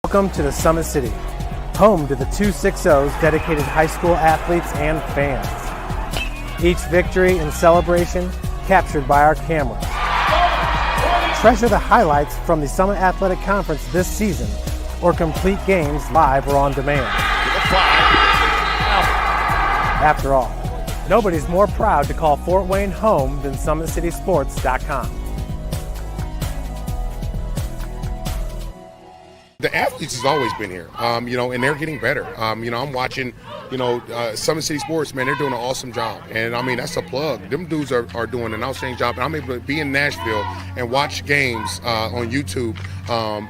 Welcome to the Summit City, home to the 260's dedicated high school athletes and fans. Each victory and celebration captured by our cameras. Treasure the highlights from the Summit Athletic Conference this season, or complete games live or on demand. After all, nobody's more proud to call Fort Wayne home than SummitCitySports.com. The athletes has always been here, and they're getting better. I'm watching, Summit City Sports, man, they're doing an awesome job. And, that's a plug. Them dudes are doing an outstanding job. And I'm able to be in Nashville and watch games on YouTube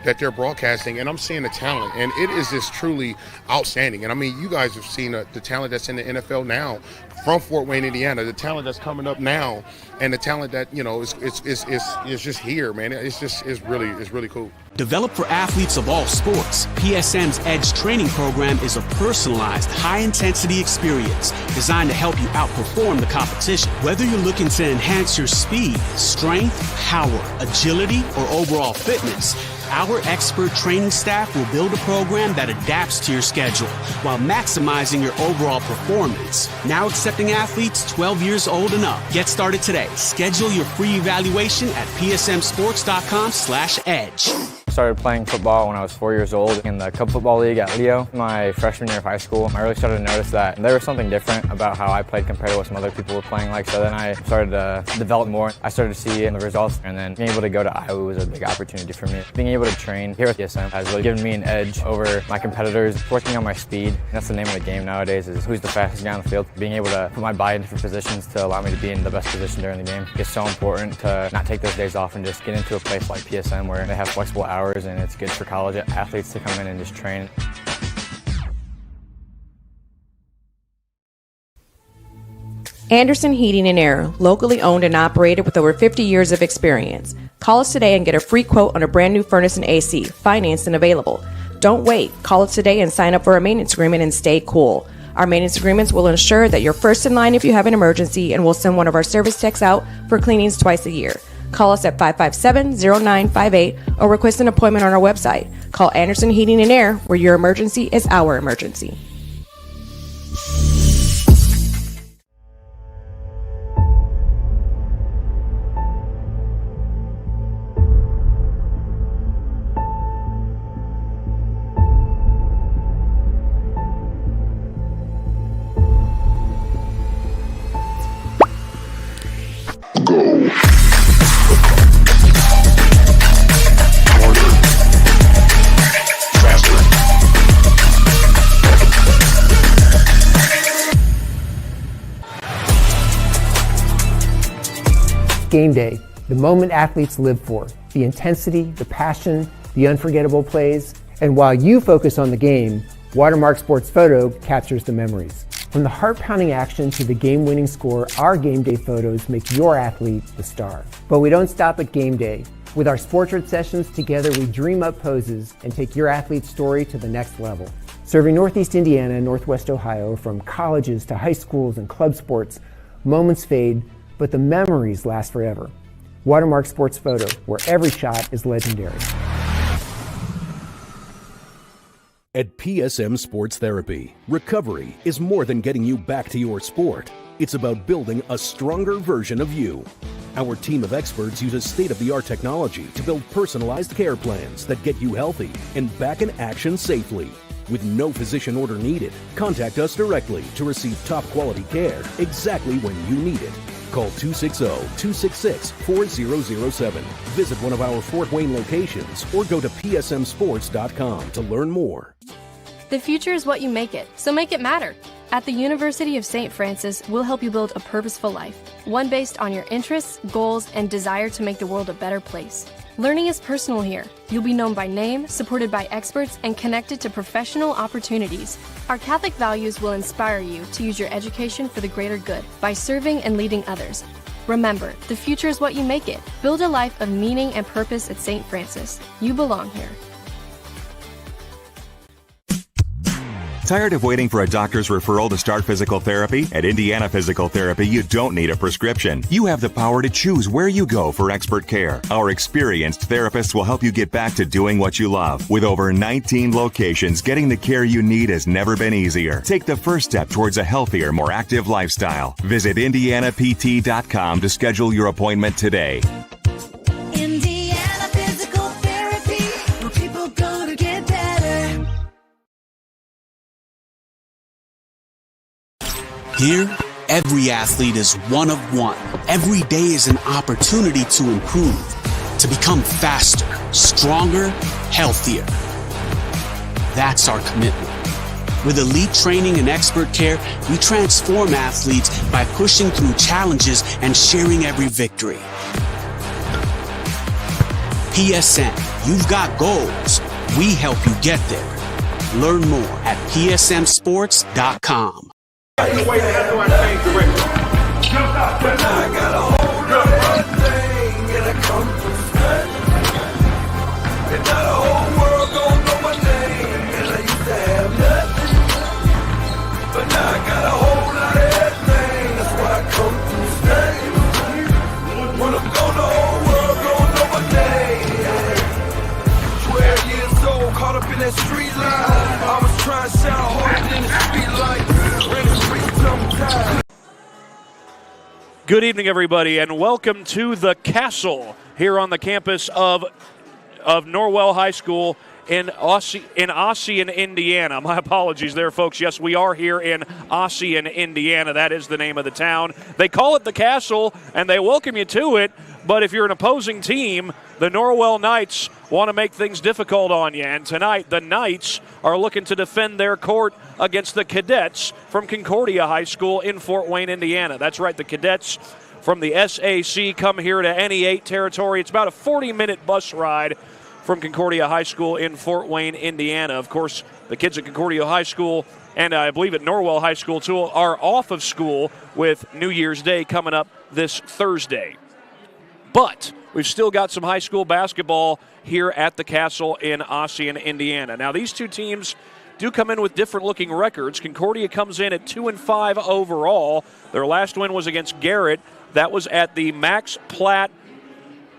that they're broadcasting, and I'm seeing the talent. And it is just truly outstanding. And, you guys have seen the talent that's in the NFL now from Fort Wayne, Indiana, the talent that's coming up now, and the talent that, is just here, man. It's really cool. Developed for athletes of all sports, PSM's Edge training program is a personalized, high-intensity experience designed to help you outperform the competition. Whether you're looking to enhance your speed, strength, power, agility, or overall fitness, our expert training staff will build a program that adapts to your schedule while maximizing your overall performance. Now accepting athletes 12 years old and up. Get started today. Schedule your free evaluation at psmsports.com/edge. I started playing football when I was 4 years old in the Cub Football League at Leo. My freshman year of high school, I really started to notice that there was something different about how I played compared to what some other people were playing like. So then I started to develop more. I started to see the results, and then being able to go to Iowa was a big opportunity for me. Being able to train here at PSM has really given me an edge over my competitors. Working on my speed, and that's the name of the game nowadays, is who's the fastest guy on the field. Being able to put my body in different positions to allow me to be in the best position during the game. It's so important to not take those days off and just get into a place like PSM where they have flexible hours, and it's good for college athletes to come in and just train. Anderson Heating and Air, locally owned and operated with over 50 years of experience. Call us today and get a free quote on a brand new furnace and AC, financed and available. Don't wait. Call us today and sign up for a maintenance agreement and stay cool. Our maintenance agreements will ensure that you're first in line if you have an emergency, and we'll send one of our service techs out for cleanings twice a year. Call us at 557-0958 or request an appointment on our website. Call Anderson Heating and Air, where your emergency is our emergency. Game day, the moment athletes live for, the intensity, the passion, the unforgettable plays. And while you focus on the game, Watermark Sports Photo captures the memories. From the heart-pounding action to the game-winning score, our game day photos make your athlete the star. But we don't stop at game day. With our Sportrait sessions together, we dream up poses and take your athlete's story to the next level. Serving Northeast Indiana and Northwest Ohio, from colleges to high schools and club sports, moments fade, but the memories last forever. Watermark Sports Photo, where every shot is legendary. At PSM Sports Therapy, recovery is more than getting you back to your sport. It's about building a stronger version of you. Our team of experts uses state-of-the-art technology to build personalized care plans that get you healthy and back in action safely. With no physician order needed, contact us directly to receive top-quality care exactly when you need it. Call 260-266-4007. Visit one of our Fort Wayne locations or go to psmsports.com to learn more. The future is what you make it, so make it matter. At the University of St. Francis, we'll help you build a purposeful life, one based on your interests, goals, and desire to make the world a better place. Learning is personal here. You'll be known by name, supported by experts, and connected to professional opportunities. Our Catholic values will inspire you to use your education for the greater good by serving and leading others. Remember, the future is what you make it. Build a life of meaning and purpose at St. Francis. You belong here. Tired of waiting for a doctor's referral to start physical therapy? At Indiana Physical Therapy, you don't need a prescription. You have the power to choose where you go for expert care. Our experienced therapists will help you get back to doing what you love. With over 19 locations, getting the care you need has never been easier. Take the first step towards a healthier, more active lifestyle. Visit IndianaPT.com to schedule your appointment today. Indiana Physical Therapy, where people go to get better. Here, every athlete is one of one. Every day is an opportunity to improve, to become faster, stronger, healthier. That's our commitment. With elite training and expert care, we transform athletes by pushing through challenges and sharing every victory. PSN, you've got goals. We help you get there. Learn more at psmsports.com. Good evening, everybody, and welcome to the Castle here on the campus of Norwell High School in Ossian, Indiana. My apologies there, folks. Yes, we are here in Ossian, Indiana. That is the name of the town. They call it the Castle, and they welcome you to it. But if you're an opposing team, the Norwell Knights want to make things difficult on you. And tonight, the Knights are looking to defend their court against the Cadets from Concordia High School in Fort Wayne, Indiana. That's right, the Cadets from the SAC come here to NE8 territory. It's about a 40-minute bus ride from Concordia High School in Fort Wayne, Indiana. Of course, the kids at Concordia High School and I believe at Norwell High School, too, are off of school with New Year's Day coming up this Thursday. But we've still got some high school basketball here at the Castle in Ossian, Indiana. Now, these two teams do come in with different-looking records. Concordia comes in at 2-5 overall. Their last win was against Garrett. That was at the Max Platt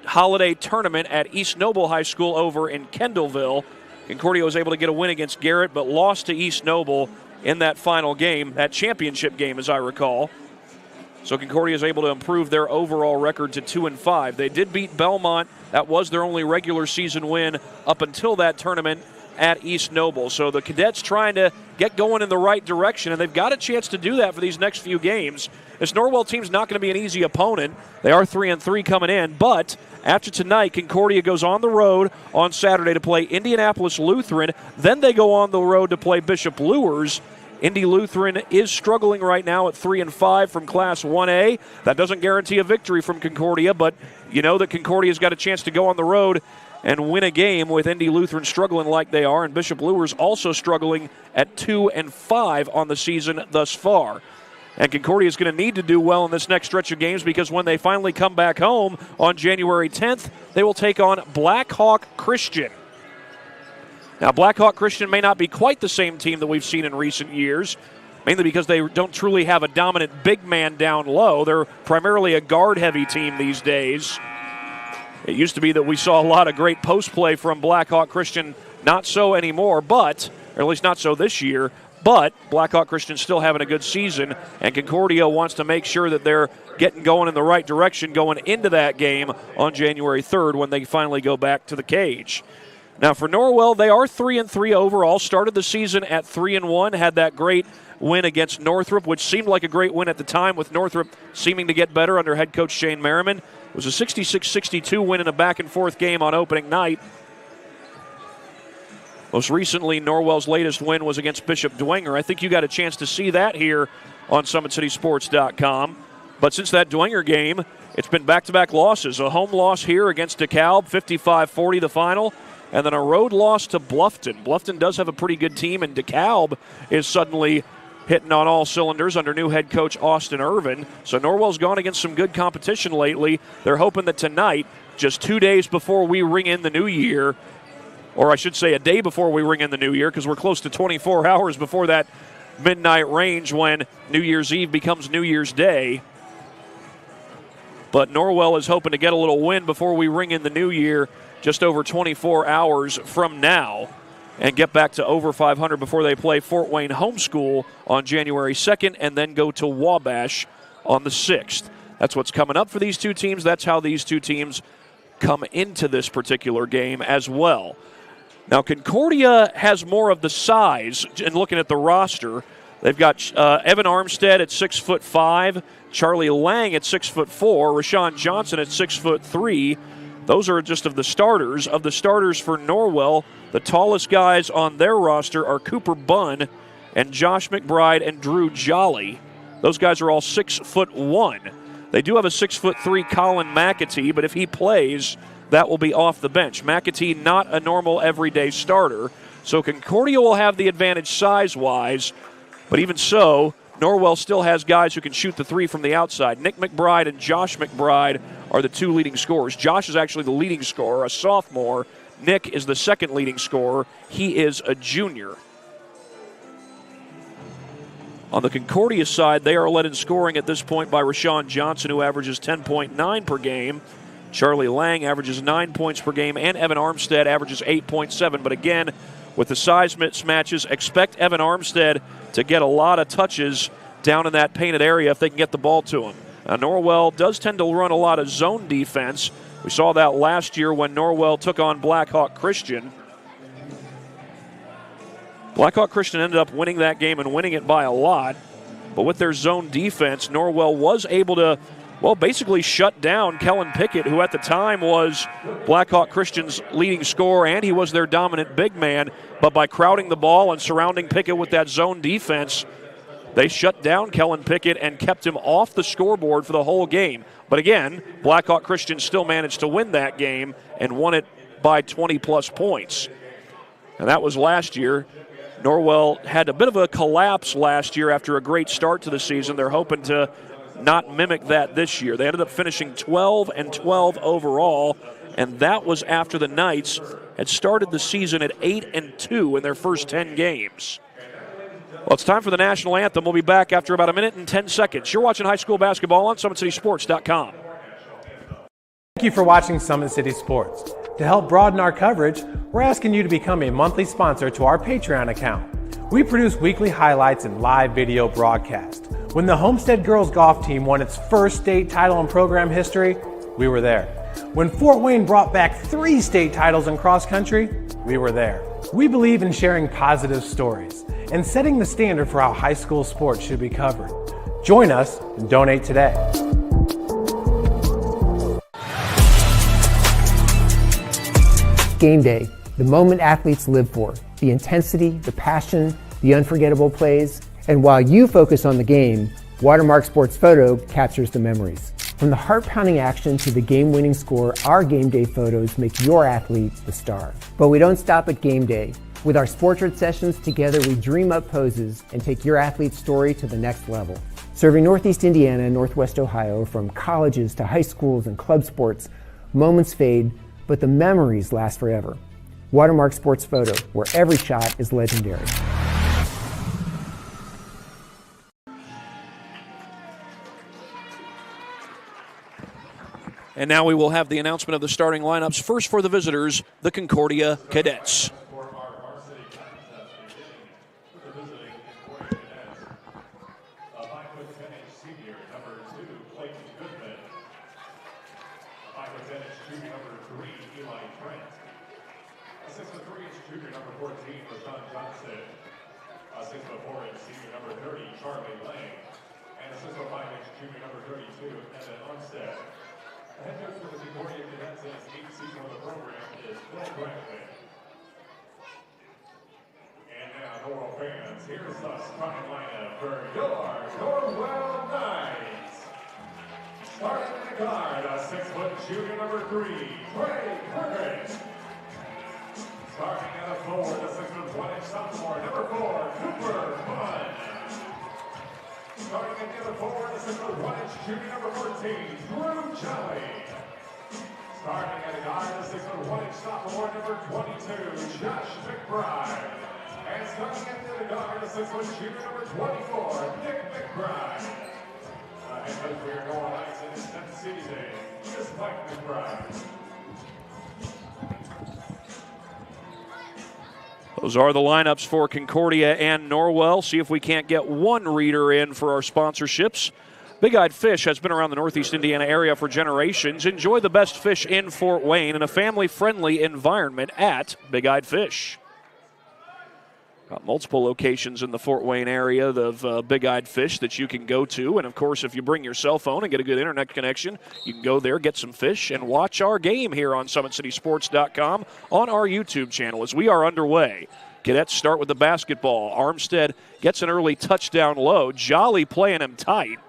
Holiday Tournament at East Noble High School over in Kendallville. Concordia was able to get a win against Garrett, but lost to East Noble in that final game, that championship game, as I recall. So Concordia is able to improve their overall record to 2-5. They did beat Belmont. That was their only regular season win up until that tournament at East Noble. So the Cadets trying to get going in the right direction, and they've got a chance to do that for these next few games. This Norwell team's not going to be an easy opponent. They are 3-3 coming in, but after tonight, Concordia goes on the road on Saturday to play Indianapolis Lutheran. Then they go on the road to play Bishop Luers. Indy Lutheran is struggling right now at 3-5 from Class 1A. That doesn't guarantee a victory from Concordia, but you know that Concordia's got a chance to go on the road and win a game with Indy Lutheran struggling like they are, and Bishop Luers also struggling at 2-5 on the season thus far. And Concordia is going to need to do well in this next stretch of games because when they finally come back home on January 10th, they will take on Blackhawk Christian. Now, Blackhawk Christian may not be quite the same team that we've seen in recent years, mainly because they don't truly have a dominant big man down low. They're primarily a guard-heavy team these days. It used to be that we saw a lot of great post play from Blackhawk Christian. Not so anymore, but, or at least not so this year, but Blackhawk Christian still having a good season, and Concordia wants to make sure that they're getting going in the right direction going into that game on January 3rd when they finally go back to the cage. Now, for Norwell, they are 3-3 overall. Started the season at 3-1, had that great win against Northrop, which seemed like a great win at the time, with Northrop seeming to get better under head coach Shane Merriman. It was a 66-62 win in a back-and-forth game on opening night. Most recently, Norwell's latest win was against Bishop Dwenger. I think you got a chance to see that here on SummitCitySports.com. But since that Dwenger game, it's been back-to-back losses. A home loss here against DeKalb, 55-40 the final, and then a road loss to Bluffton. Bluffton does have a pretty good team, and DeKalb is suddenly hitting on all cylinders under new head coach Austin Irvin. So Norwell's gone against some good competition lately. They're hoping that tonight, just 2 days before we ring in the new year, or I should say a day before we ring in the new year, because we're close to 24 hours before that midnight range when New Year's Eve becomes New Year's Day. But Norwell is hoping to get a little win before we ring in the new year, just over 24 hours from now, and get back to over 500 before they play Fort Wayne Homeschool on January 2nd and then go to Wabash on the 6th. That's what's coming up for these two teams. That's how these two teams come into this particular game as well. Now, Concordia has more of the size, and looking at the roster, they've got Evan Armstead at 6'5", Charlie Lang at 6'4", Rashawn Johnson at 6'3". Those are just of the starters. Of the starters for Norwell, the tallest guys on their roster are Cooper Bunn and Josh McBride and Drew Jolly. Those guys are all 6'1". They do have a 6'3" Colin McAtee, but if he plays, that will be off the bench. McAtee not a normal everyday starter, so Concordia will have the advantage size-wise, but even so, Norwell still has guys who can shoot the three from the outside. Nick McBride and Josh McBride are the two leading scorers. Josh is actually the leading scorer, a sophomore. Nick is the second leading scorer. He is a junior. On the Concordia side, they are led in scoring at this point by Rashawn Johnson, who averages 10.9 per game. Charlie Lang averages 9 points per game, and Evan Armstead averages 8.7. But again, with the size mismatches, expect Evan Armstead to get a lot of touches down in that painted area if they can get the ball to him. Norwell does tend to run a lot of zone defense. We saw that last year when Norwell took on Blackhawk Christian. Blackhawk Christian ended up winning that game and winning it by a lot. But with their zone defense, Norwell was able to, well, basically shut down Kellen Pickett, who at the time was Blackhawk Christian's leading scorer, and he was their dominant big man. But by crowding the ball and surrounding Pickett with that zone defense, they shut down Kellen Pickett and kept him off the scoreboard for the whole game. But again, Blackhawk Christian still managed to win that game and won it by 20-plus points. And that was last year. Norwell had a bit of a collapse last year after a great start to the season. They're hoping to not mimic that this year. They ended up finishing 12-12 overall, and that was after the Knights had started the season at 8-2 in their first 10 games. Well, it's time for the national anthem. We'll be back after about a minute and 10 seconds. You're watching high school basketball on SummitCitySports.com. Thank you for watching Summit City Sports. To help broaden our coverage, we're asking you to become a monthly sponsor to our Patreon account. We produce weekly highlights and live video broadcasts. When the Homestead girls golf team won its first state title in program history, we were there. When Fort Wayne brought back 3 state titles in cross country, we were there. We believe in sharing positive stories and setting the standard for how high school sports should be covered. Join us and donate today. Game day, the moment athletes live for, the intensity, the passion, the unforgettable plays, and while you focus on the game, Watermark Sports Photo captures the memories. From the heart-pounding action to the game-winning score, our game day photos make your athlete the star. But we don't stop at game day. With our Sportrait sessions together, we dream up poses and take your athlete's story to the next level. Serving Northeast Indiana and Northwest Ohio, from colleges to high schools and club sports, moments fade, but the memories last forever. Watermark Sports Photo, where every shot is legendary. And now we will have the announcement of the starting lineups. First for the visitors, the Concordia Cadets. Here's the starting lineup for your Norwell Knights. Starting in the guard, a 6-foot junior number 3, Trey Perkins. Starting at a forward, a 6'1" sophomore, number 4, Cooper Bunn. Starting at the other forward, a 6'1" junior number 14, Drew Jolly. Starting at a guard, a 6'1" 6'1" sophomore number 22, Josh McBride. And starting at the other guard, the 6'1" junior number 24, Nick McBride. Head coach for your Norwell Knights in his 10th season is Mike McBride. Those are the lineups for Concordia and Norwell. See if we can't get one reader in for our sponsorships. Big Eyed Fish has been around the Northeast Indiana area for generations. Enjoy the best fish in Fort Wayne in a family-friendly environment at Big Eyed Fish. Got multiple locations in the Fort Wayne area of Big Eyed Fish that you can go to. And, of course, if you bring your cell phone and get a good internet connection, you can go there, get some fish, and watch our game here on SummitCitySports.com on our YouTube channel as we are underway. Cadets start with the basketball. Armstead gets an early touchdown low. Jolly playing him tight.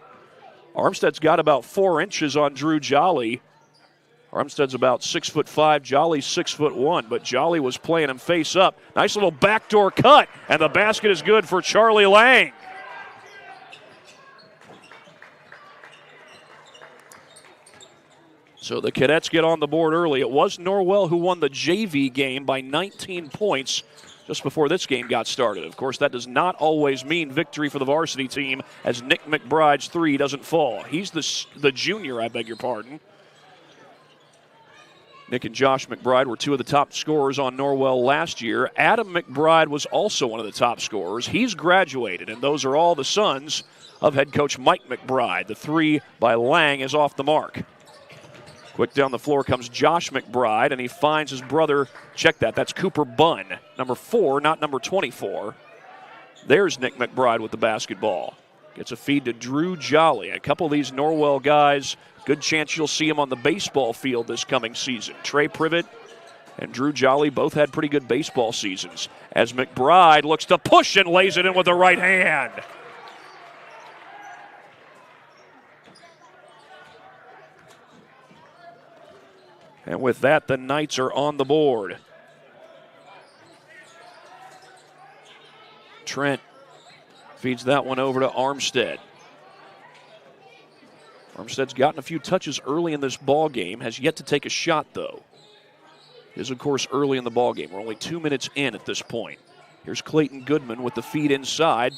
Armstead's got about 4 inches on Drew Jolly. Armstead's about 6'5", Jolly's 6'1", but Jolly was playing him face up. Nice little backdoor cut, and the basket is good for Charlie Lang. So the Cadets get on the board early. It was Norwell who won the JV game by 19 points just before this game got started. Of course, that does not always mean victory for the varsity team, as Nick McBride's three doesn't fall. He's the junior, I beg your pardon. Nick and Josh McBride were two of the top scorers on Norwell last year. Adam McBride was also one of the top scorers. He's graduated, and those are all the sons of head coach Mike McBride. The three by Lang is off the mark. Quick down the floor comes Josh McBride, and he finds his brother. Check that. That's Cooper Bunn, number 4, not number 24. There's Nick McBride with the basketball. Gets a feed to Drew Jolly. A couple of these Norwell guys, good chance you'll see him on the baseball field this coming season. Trey Privet and Drew Jolly both had pretty good baseball seasons. As McBride looks to push and lays it in with the right hand. And with that, the Knights are on the board. Trent feeds that one over to Armstead. Armstead's gotten a few touches early in this ball game, has yet to take a shot, though. It is, of course, early in the ball game. We're only 2 minutes in at this point. Here's Clayton Goodman with the feed inside,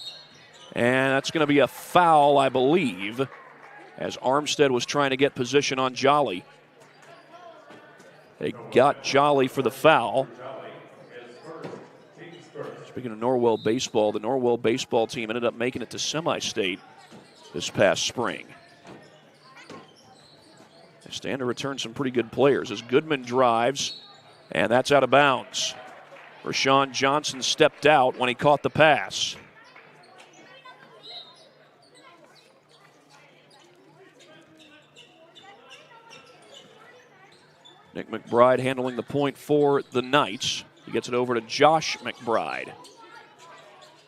and that's going to be a foul, I believe, as Armstead was trying to get position on Jolly. They got Jolly for the foul. Speaking of Norwell baseball, the Norwell baseball team ended up making it to semi-state this past spring. They stand to return some pretty good players as Goodman drives, and that's out of bounds. Rashawn Johnson stepped out when he caught the pass. Nick McBride handling the point for the Knights. He gets it over to Josh McBride.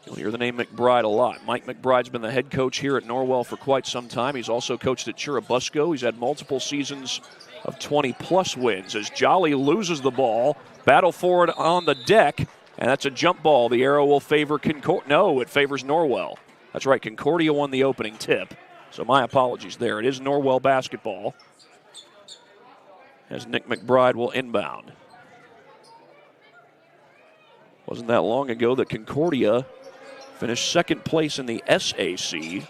You'll hear the name McBride a lot. Mike McBride's been the head coach here at Norwell for quite some time. He's also coached at Churubusco. He's had multiple seasons of 20-plus wins. As Jolly loses the ball, battle for it on the deck, and that's a jump ball. The arrow will favor Concordia. No, it favors Norwell. That's right, Concordia won the opening tip. So my apologies there. It is Norwell basketball, as Nick McBride will inbound. Wasn't that long ago that Concordia finished second place in the SAC.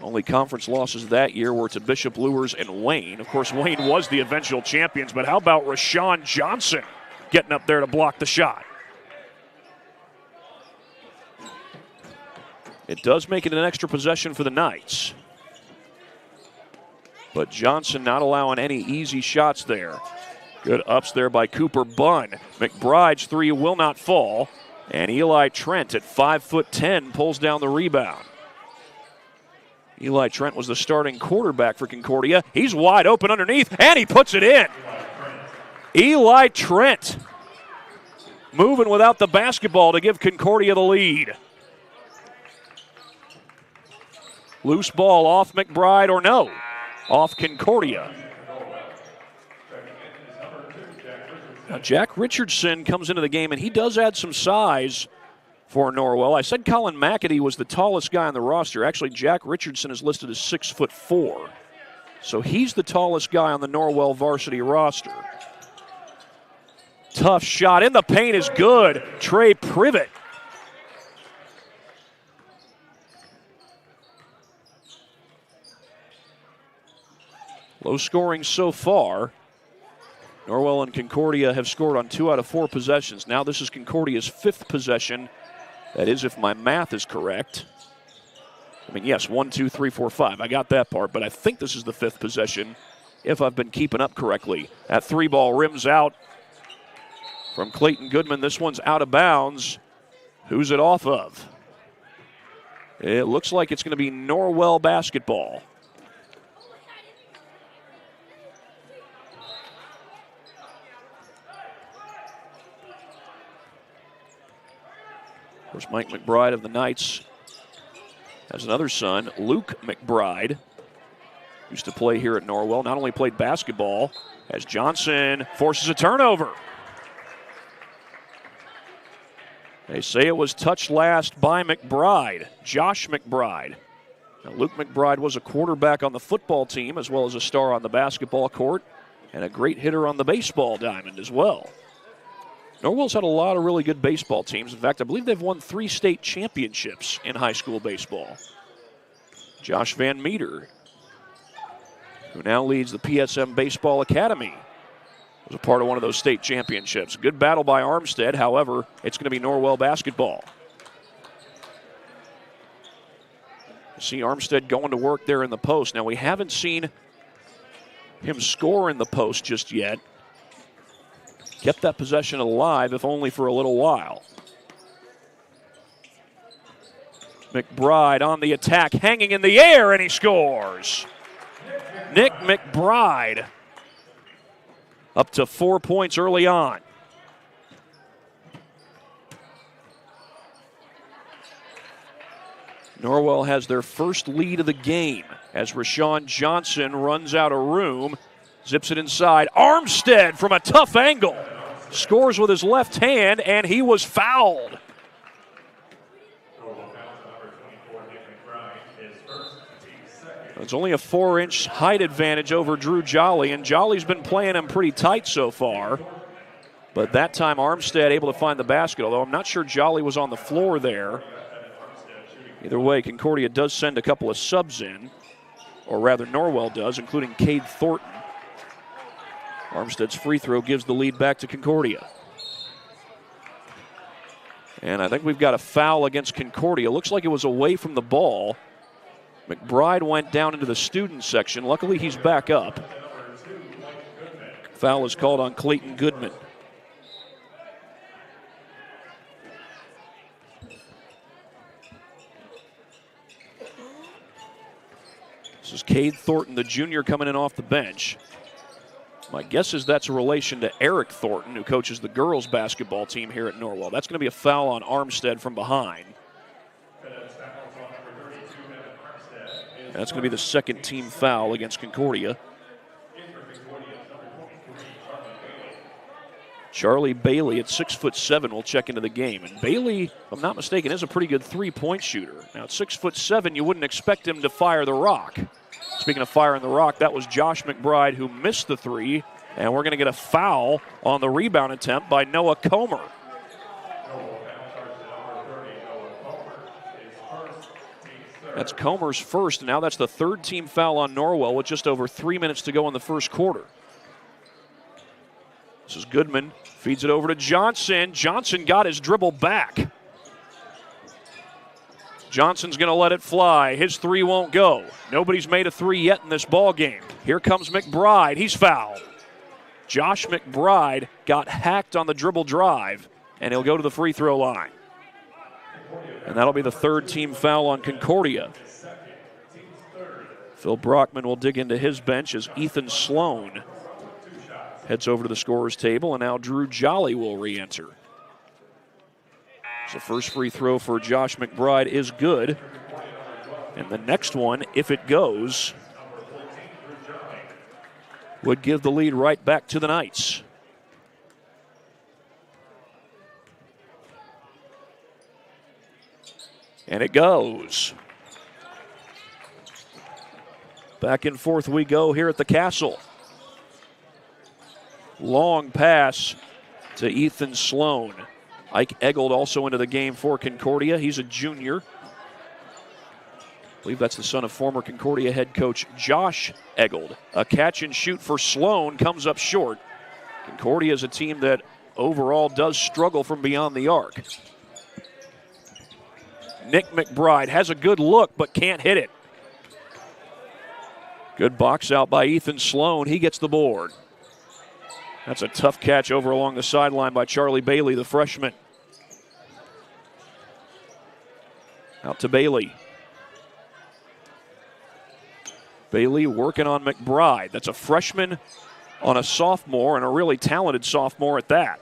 Only conference losses that year were to Bishop Luers and Wayne. Of course, Wayne was the eventual champions, but how about Rashawn Johnson getting up there to block the shot? It does make it an extra possession for the Knights. But Johnson not allowing any easy shots there. Good ups there by Cooper Bunn. McBride's three will not fall. And Eli Trent at 5'10" pulls down the rebound. Eli Trent was the starting quarterback for Concordia. He's wide open underneath, and he puts it in. Eli Trent moving without the basketball to give Concordia the lead. Loose ball off McBride, or no, off Concordia. Now, Jack Richardson comes into the game, and he does add some size for Norwell. I said Colin McAdee was the tallest guy on the roster. Actually, Jack Richardson is listed as 6'4". So he's the tallest guy on the Norwell varsity roster. Tough shot in the paint is good. Trey Privet. Low scoring so far. Norwell and Concordia have scored on 2 out of 4 possessions. Now this is Concordia's 5th possession. That is, if my math is correct. I mean, yes, 1, 2, 3, 4, 5. I got that part, but I think this is the 5th possession, if I've been keeping up correctly. That 3-ball rims out from Clayton Goodman. This one's out of bounds. Who's it off of? It looks like it's going to be Norwell basketball. Of course, Mike McBride of the Knights has another son, Luke McBride. Used to play here at Norwell. Not only played basketball, as Johnson forces a turnover. They say it was touched last by McBride, Josh McBride. Now, Luke McBride was a quarterback on the football team as well as a star on the basketball court and a great hitter on the baseball diamond as well. Norwell's had a lot of really good baseball teams. In fact, I believe they've won 3 state championships in high school baseball. Josh Van Meter, who now leads the PSM Baseball Academy, was a part of one of those state championships. Good battle by Armstead. However, it's going to be Norwell basketball. You see Armstead going to work there in the post. Now, we haven't seen him score in the post just yet. Kept that possession alive, if only for a little while. McBride on the attack, hanging in the air, and he scores. Nick McBride up to 4 points early on. Norwell has their first lead of the game as Rashawn Johnson runs out of room. Zips it inside. Armstead from a tough angle. Scores with his left hand, and he was fouled. It's only a 4-inch height advantage over Drew Jolly, and Jolly's been playing him pretty tight so far. But that time Armstead able to find the basket, although I'm not sure Jolly was on the floor there. Either way, Concordia does send a couple of subs in, or rather Norwell does, including Cade Thornton. Armstead's free throw gives the lead back to Concordia. And I think we've got a foul against Concordia. Looks like it was away from the ball. McBride went down into the student section. Luckily, he's back up. Foul is called on Clayton Goodman. This is Cade Thornton, the junior, coming in off the bench. My guess is that's a relation to Eric Thornton, who coaches the girls' basketball team here at Norwell. That's going to be a foul on Armstead from behind. That's going to be the second team foul against Concordia. Charlie Bailey at 6'7" will check into the game. And Bailey, if I'm not mistaken, is a pretty good three-point shooter. Now at 6'7", you wouldn't expect him to fire the rock. Speaking of firing the rock, that was Josh McBride who missed the three. And we're going to get a foul on the rebound attempt by Noah Comer. That's Comer's first, and now that's the third team foul on Norwell with just over 3 minutes to go in the first quarter. This is Goodman, feeds it over to Johnson. Johnson got his dribble back. Johnson's going to let it fly. His three won't go. Nobody's made a three yet in this ball game. Here comes McBride. He's fouled. Josh McBride got hacked on the dribble drive, and he'll go to the free throw line. And that'll be the third team foul on Concordia. Phil Brockman will dig into his bench as Ethan Sloan heads over to the scorer's table, and now Drew Jolly will re-enter. So first free throw for Josh McBride is good. And the next one, if it goes, would give the lead right back to the Knights. And it goes. Back and forth we go here at the Castle. Long pass to Ethan Sloan. Ike Eggold also into the game for Concordia. He's a junior. I believe that's the son of former Concordia head coach Josh Eggold. A catch and shoot for Sloan comes up short. Concordia is a team that overall does struggle from beyond the arc. Nick McBride has a good look but can't hit it. Good box out by Ethan Sloan. He gets the board. That's a tough catch over along the sideline by Charlie Bailey, the freshman. Out to Bailey. Bailey working on McBride. That's a freshman on a sophomore, and a really talented sophomore at that.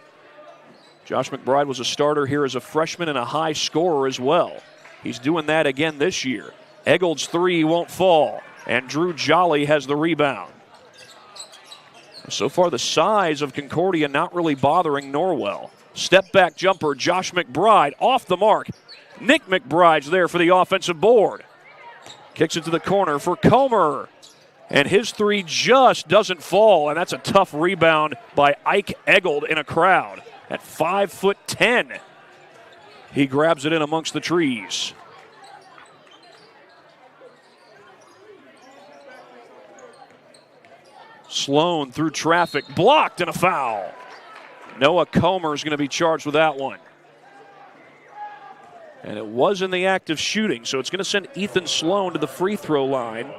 Josh McBride was a starter here as a freshman and a high scorer as well. He's doing that again this year. Eggold's three won't fall, and Drew Jolly has the rebound. So far, the size of Concordia not really bothering Norwell. Step back jumper, Josh McBride off the mark. Nick McBride's there for the offensive board. Kicks it to the corner for Comer. And his three just doesn't fall, and that's a tough rebound by Ike Eggold in a crowd. At 5'10", he grabs it in amongst the trees. Sloan through traffic, blocked, and a foul. Noah Comer is going to be charged with that one. And it was in the act of shooting, so it's going to send Ethan Sloan to the free throw line.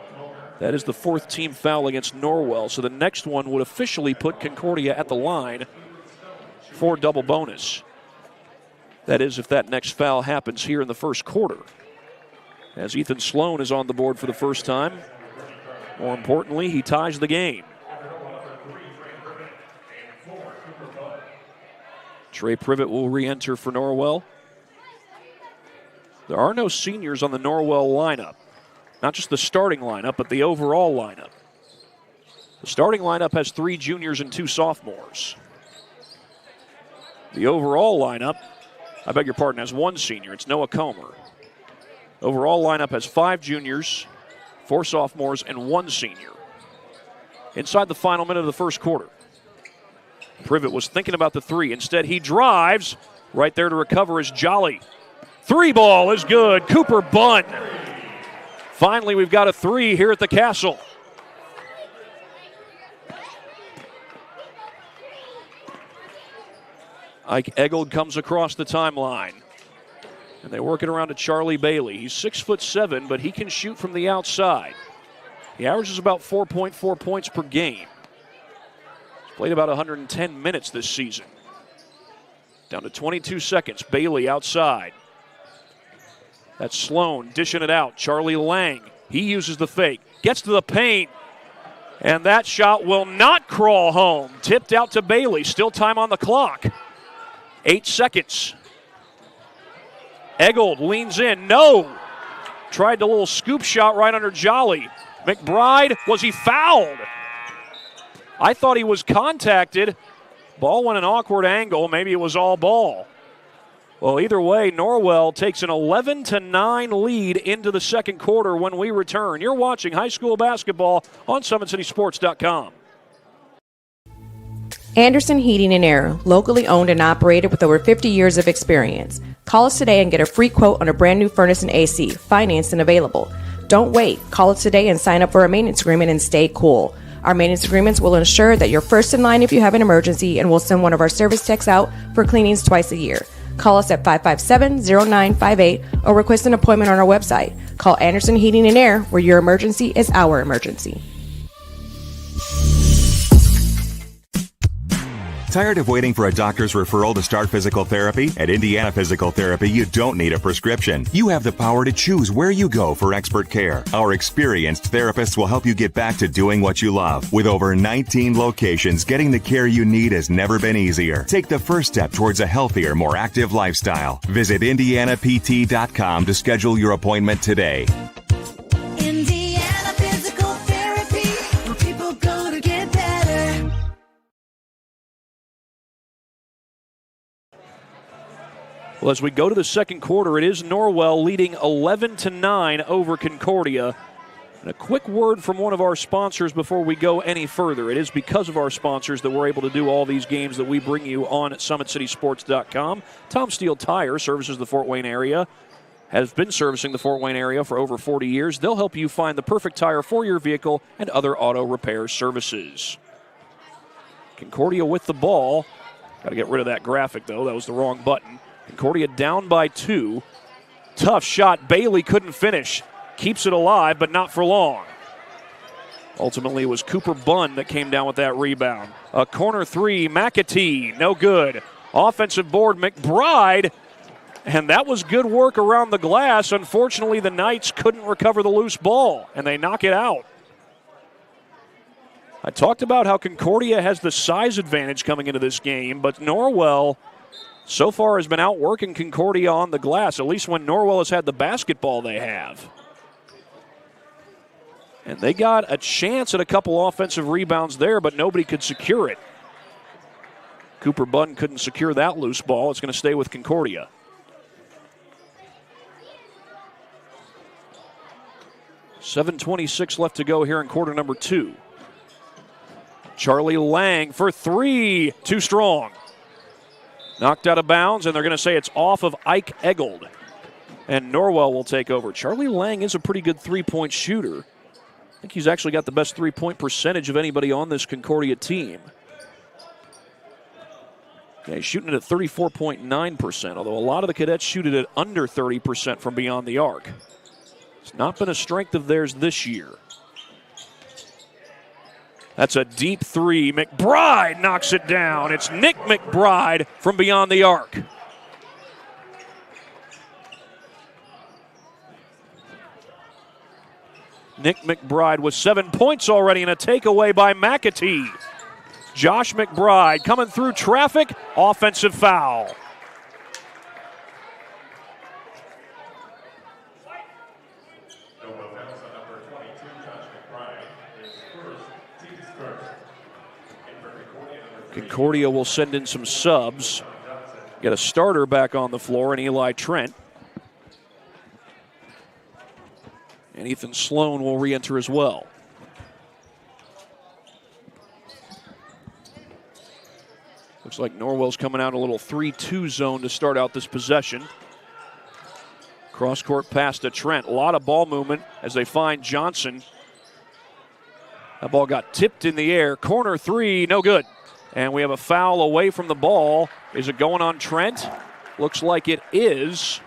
That is the fourth team foul against Norwell, so the next one would officially put Concordia at the line for double bonus. That is if that next foul happens here in the first quarter. As Ethan Sloan is on the board for the first time. More importantly, he ties the game. Trey Privet will re-enter for Norwell. There are no seniors on the Norwell lineup. Not just the starting lineup, but the overall lineup. The starting lineup has 3 juniors and 2 sophomores. The overall lineup, I beg your pardon, has 1 senior. It's Noah Comer. Overall lineup has 5 juniors, 4 sophomores, and 1 senior. Inside the final minute of the first quarter. Privet was thinking about the three. Instead, he drives. Right there to recover is Jolly. 3 ball is good. Cooper Bunn. Finally, we've got a 3 here at the Castle. Ike Eggold comes across the timeline. And they work it around to Charlie Bailey. He's 6'7", but he can shoot from the outside. He averages about 4.4 points per game. He's played about 110 minutes this season. Down to 22 seconds. Bailey outside. That's Sloan dishing it out. Charlie Lang, he uses the fake. Gets to the paint. And that shot will not crawl home. Tipped out to Bailey. Still time on the clock. 8 seconds. Eggold leans in. No. Tried the little scoop shot right under Jolly. McBride, was he fouled? I thought he was contacted. Ball went an awkward angle. Maybe it was all ball. Well, either way, Norwell takes an 11-9 lead into the second quarter when we return. You're watching high school basketball on SummitCitySports.com. Anderson Heating and Air, locally owned and operated with over 50 years of experience. Call us today and get a free quote on a brand new furnace and AC, financed and available. Don't wait. Call us today and sign up for a maintenance agreement and stay cool. Our maintenance agreements will ensure that you're first in line if you have an emergency, and we'll send one of our service techs out for cleanings twice a year. Call us at 557-0958 or request an appointment on our website. Call Anderson Heating and Air, where your emergency is our emergency. Tired of waiting for a doctor's referral to start physical therapy? At Indiana Physical Therapy, you don't need a prescription. You have the power to choose where you go for expert care. Our experienced therapists will help you get back to doing what you love. With over 19 locations, getting the care you need has never been easier. Take the first step towards a healthier, more active lifestyle. Visit IndianaPT.com to schedule your appointment today. Indiana Physical Therapy, where people go to get better. Well, as we go to the second quarter, it is Norwell leading 11-9 over Concordia. And a quick word from one of our sponsors before we go any further. It is because of our sponsors that we're able to do all these games that we bring you on SummitCitySports.com. Tom Steele Tire services the Fort Wayne area, has been servicing the Fort Wayne area for over 40 years. They'll help you find the perfect tire for your vehicle and other auto repair services. Concordia with the ball. Got to get rid of that graphic, though. That was the wrong button. Concordia down by 2. Tough shot. Bailey couldn't finish. Keeps it alive, but not for long. Ultimately, it was Cooper Bunn that came down with that rebound. A corner 3, McAtee, no good. Offensive board, McBride, and that was good work around the glass. Unfortunately, the Knights couldn't recover the loose ball, and they knock it out. I talked about how Concordia has the size advantage coming into this game, but Norwell so far has been outworking Concordia on the glass, at least when Norwell has had the basketball they have. And they got a chance at a couple offensive rebounds there, but nobody could secure it. Cooper Bunn couldn't secure that loose ball. It's going to stay with Concordia. .7:26 left to go here in quarter number 2. Charlie Lang for 3. Too strong. Knocked out of bounds, and they're going to say it's off of Ike Eggold. And Norwell will take over. Charlie Lang is a pretty good three-point shooter. I think he's actually got the best three-point percentage of anybody on this Concordia team. Yeah, he's shooting it at 34.9%, although a lot of the cadets shoot it at under 30% from beyond the arc. It's not been a strength of theirs this year. That's a deep 3. McBride knocks it down. It's Nick McBride from beyond the arc. Nick McBride with 7 points already and a takeaway by McAtee. Josh McBride coming through traffic. Offensive foul. Concordia will send in some subs. Get a starter back on the floor in Eli Trent. And Ethan Sloan will re-enter as well. Looks like Norwell's coming out a little 3-2 zone to start out this possession. Cross-court pass to Trent. A lot of ball movement as they find Johnson. That ball got tipped in the air. Corner 3, no good. And we have a foul away from the ball. Is it going on Trent? Looks like it is.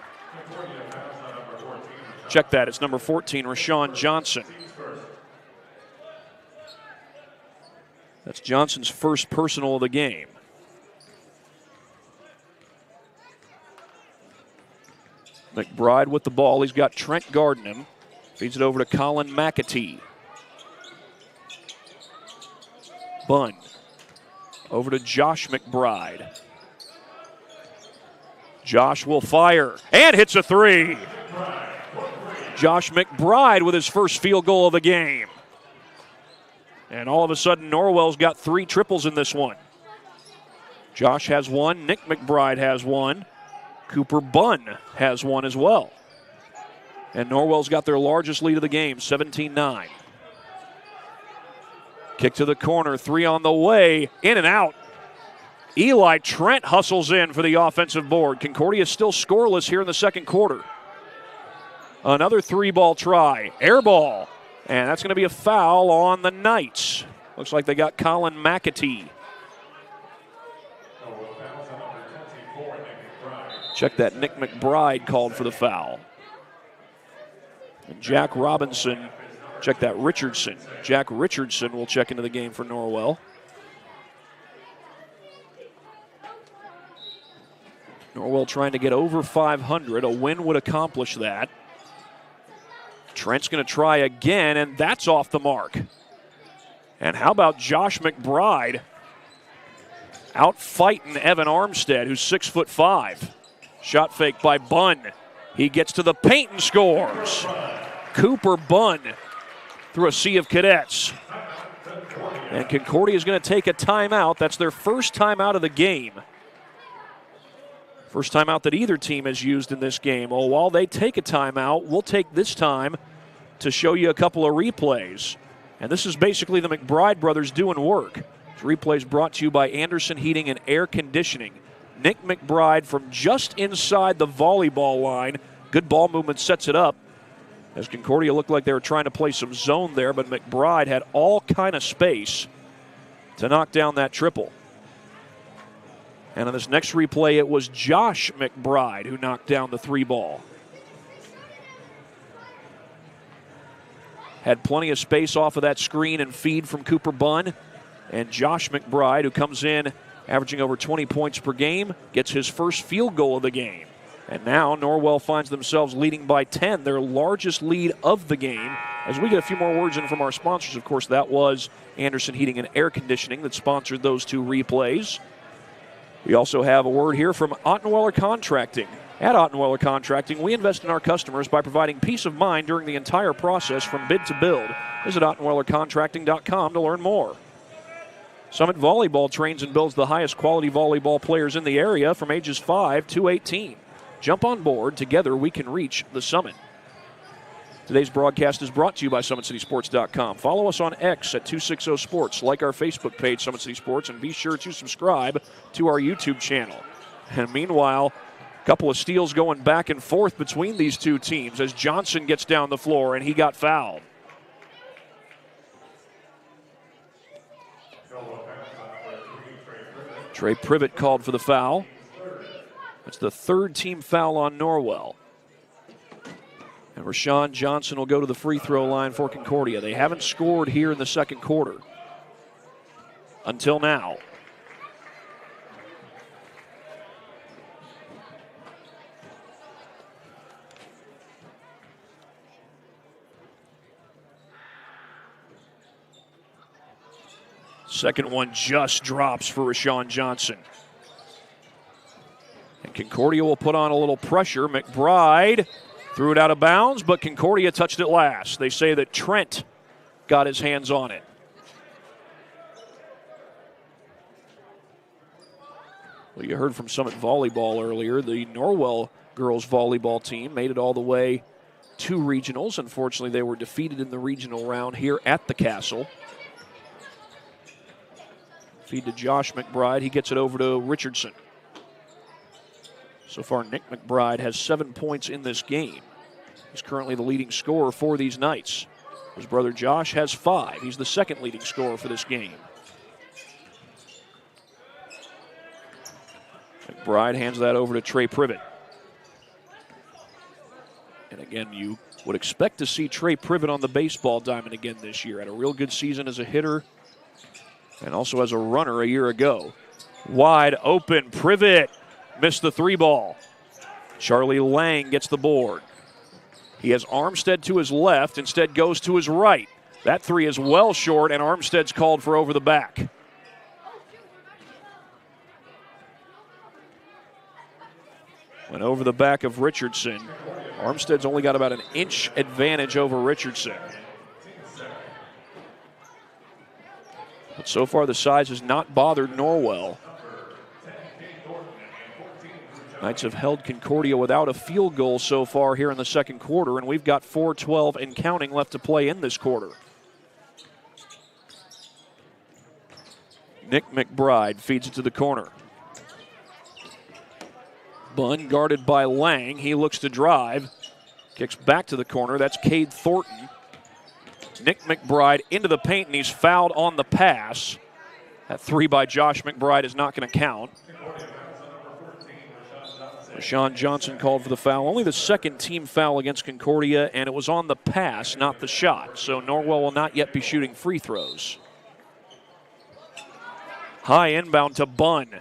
Check that. It's number 14, Rashawn Johnson. That's Johnson's first personal of the game. McBride with the ball. He's got Trent guarding him. Feeds it over to Colin McAtee. Bunn. Over to Josh McBride. Josh will fire and hits a 3. Josh McBride with his first field goal of the game. And all of a sudden, Norwell's got 3 triples in this one. Josh has 1. Nick McBride has 1. Cooper Bunn has 1 as well. And Norwell's got their largest lead of the game, 17-9. Kick to the corner, 3 on the way, in and out. Eli Trent hustles in for the offensive board. Concordia still scoreless here in the second quarter. Another 3-ball try, air ball, and that's going to be a foul on the Knights. Looks like they got Colin McAtee. Check that, Nick McBride called for the foul. And Jack Robinson, check that, Richardson. Jack Richardson will check into the game for Norwell. Norwell trying to get over 500. A win would accomplish that. Trent's going to try again, and that's off the mark. And how about Josh McBride out fighting Evan Armstead, who's 6'5". Shot fake by Bunn. He gets to the paint and scores. Cooper Bunn through a sea of cadets. And Concordia is going to take a timeout. That's their first timeout of the game. First timeout that either team has used in this game. Oh, while they take a timeout, we'll take this time to show you a couple of replays. And this is basically the McBride brothers doing work. This replay is brought to you by Anderson Heating and Air Conditioning. Nick McBride from just inside the volleyball line. Good ball movement sets it up. As Concordia looked like they were trying to play some zone there, but McBride had all kind of space to knock down that triple. And on this next replay, it was Josh McBride who knocked down the 3-ball. Had plenty of space off of that screen and feed from Cooper Bunn. And Josh McBride, who comes in averaging over 20 points per game, gets his first field goal of the game. And now Norwell finds themselves leading by 10, their largest lead of the game. As we get a few more words in from our sponsors, of course, that was Anderson Heating and Air Conditioning that sponsored those 2 replays. We also have a word here from Ottenweller Contracting. At Ottenweller Contracting, we invest in our customers by providing peace of mind during the entire process from bid to build. Visit OttenwellerContracting.com to learn more. Summit Volleyball trains and builds the highest quality volleyball players in the area from ages 5 to 18. Jump on board. Together we can reach the summit. Today's broadcast is brought to you by SummitCitySports.com. Follow us on X at 260 Sports. Like our Facebook page, Summit City Sports, and be sure to subscribe to our YouTube channel. And meanwhile, a couple of steals going back and forth between these two teams as Johnson gets down the floor and he got fouled. Trey Privet called for the foul. That's the 3rd team foul on Norwell. And Rashawn Johnson will go to the free throw line for Concordia. They haven't scored here in the second quarter until now. Second one just drops for Rashawn Johnson. And Concordia will put on a little pressure. McBride threw it out of bounds, but Concordia touched it last. They say that Trent got his hands on it. Well, you heard from Summit Volleyball earlier. The Norwell girls volleyball team made it all the way to regionals. Unfortunately, they were defeated in the regional round here at the Castle. Feed to Josh McBride. He gets it over to Richardson. So far, Nick McBride has 7 points in this game. He's currently the leading scorer for these Knights. His brother Josh has 5. He's the 2nd leading scorer for this game. McBride hands that over to Trey Privet. And again, you would expect to see Trey Privet on the baseball diamond again this year. Had a real good season as a hitter and also as a runner a year ago. Wide open, Privet missed the 3-ball. Charlie Lang gets the board. He has Armstead to his left, instead goes to his right. That 3 is well short, and Armstead's called for over the back. Went over the back of Richardson. Armstead's only got about an inch advantage over Richardson. But so far the size has not bothered Norwell. Knights have held Concordia without a field goal so far here in the second quarter, and we've got 4:12 and counting left to play in this quarter. Nick McBride feeds it to the corner. Bunn guarded by Lang. He looks to drive. Kicks back to the corner. That's Cade Thornton. Nick McBride into the paint, and he's fouled on the pass. That 3 by Josh McBride is not going to count. Rashawn Johnson called for the foul. Only the 2nd team foul against Concordia, and it was on the pass, not the shot. So Norwell will not yet be shooting free throws. High inbound to Bunn.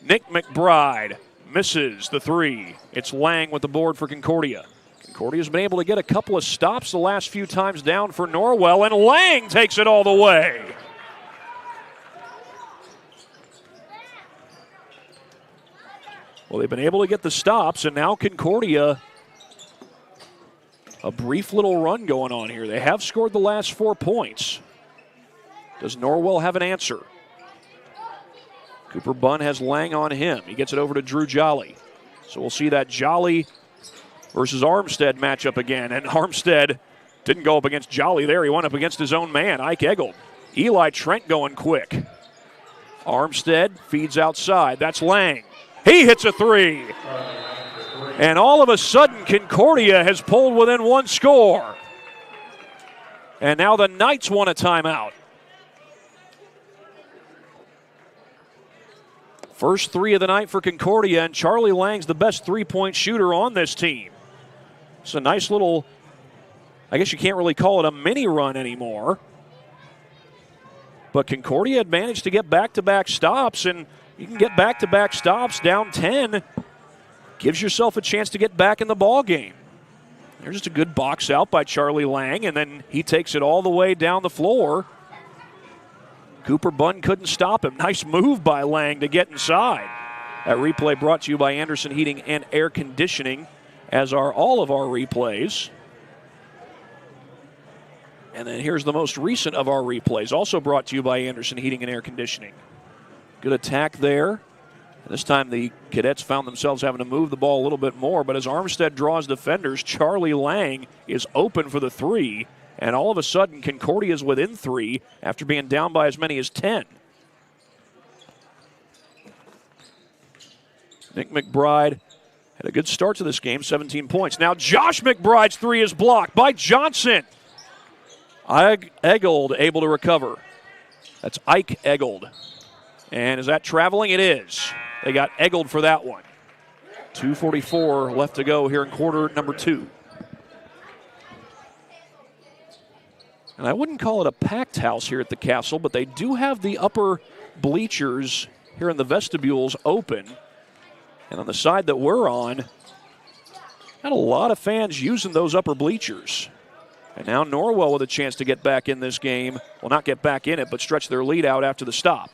Nick McBride misses the 3. It's Lang with the board for Concordia. Concordia's been able to get a couple of stops the last few times down for Norwell, and Lang takes it all the way. Well, they've been able to get the stops, and now Concordia, a brief little run going on here. They have scored the last 4 points. Does Norwell have an answer? Cooper Bunn has Lang on him. He gets it over to Drew Jolly. So we'll see that Jolly versus Armstead matchup again, and Armstead Didn't go up against Jolly there. He went up against his own man, Ike Eggold. Eli Trent going quick. Armstead feeds outside. That's Lang. He hits a three. And all of a sudden, Concordia has pulled within one score. And now the Knights want a timeout. First three of the night for Concordia, and Charlie Lang's the best three-point shooter on this team. It's a nice little, I guess you can't really call it a mini run anymore. But Concordia had managed to get back-to-back stops, and you can get back-to-back stops down 10. Gives yourself a chance to get back in the ball game. There's just a good box out by Charlie Lang, and then he takes it all the way down the floor. Cooper Bunn couldn't stop him. Nice move by Lang to get inside. That replay brought to you by Anderson Heating and Air Conditioning, as are all of our replays. And then here's the most recent of our replays, also brought to you by Anderson Heating and Air Conditioning. Good attack there. This time the Cadets found themselves having to move the ball a little bit more, but as Armstead draws defenders, Charlie Lang is open for the three, and all of a sudden Concordia is within three after being down by as many as 10. Nick McBride had a good start to this game, 17 points. Now Josh McBride's three is blocked by Johnson. Eggold able to recover. That's Ike Eggold. And is that traveling? It is. They got Eggold for that one. 2:44 left to go here in quarter number 2. And I wouldn't call it a packed house here at the Castle, but they do have the upper bleachers here in the vestibules open. And on the side that we're on, got a lot of fans using those upper bleachers. And now Norwell with a chance to get back in this game. Well, not get back in it, but stretch their lead out after the stop.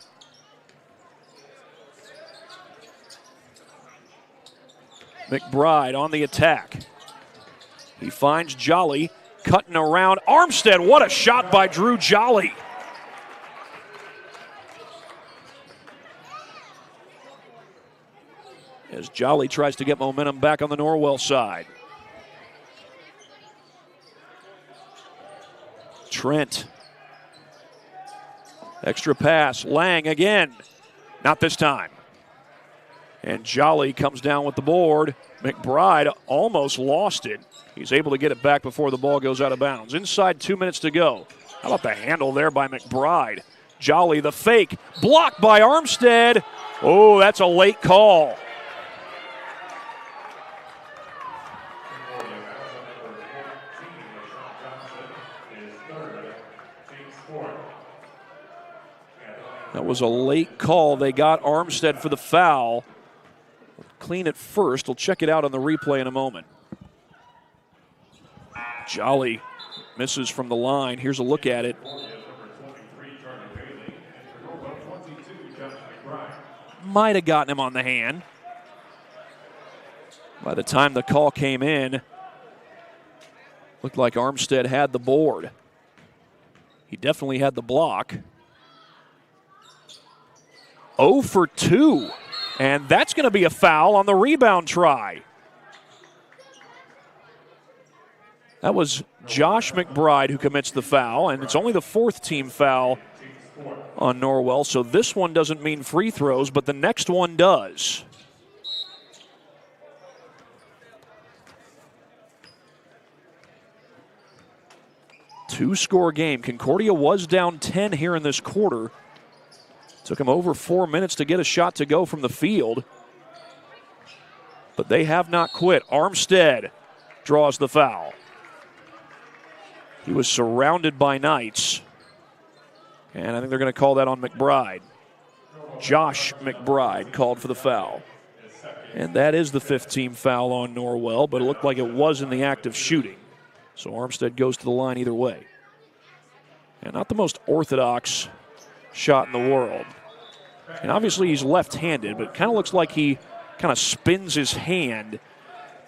McBride on the attack. He finds Jolly cutting around Armstead. What a shot by Drew Jolly. As Jolly tries to get momentum back on the Norwell side. Trent. Extra pass. Lang again. Not this time. And Jolly comes down with the board. McBride almost lost it. He's able to get it back before the ball goes out of bounds. Inside 2 minutes to go. How about the handle there by McBride? Jolly, the fake, blocked by Armstead. Oh, that's a late call. That was a late call. They got Armstead for the foul. Clean it first. We'll check it out on the replay in a moment. Jolly misses from the line. Here's a look at it. Might have gotten him on the hand. By the time the call came in, looked like Armstead had the board. He definitely had the block. 0 for 2. And that's going to be a foul on the rebound try. That was Josh McBride who commits the foul, and it's only the 4th team foul on Norwell, so this one doesn't mean free throws, but the next one does. Two-score game. Concordia was down 10 here in this quarter. Took him over 4 minutes to get a shot to go from the field. But they have not quit. Armstead draws the foul. He was surrounded by Knights. And I think they're going to call that on McBride. Josh McBride called for the foul. And that is the 5th team foul on Norwell, but it looked like it was in the act of shooting. So Armstead goes to the line either way. And not the most orthodox shot in the world. And obviously he's left-handed, but it kind of looks like he kind of spins his hand.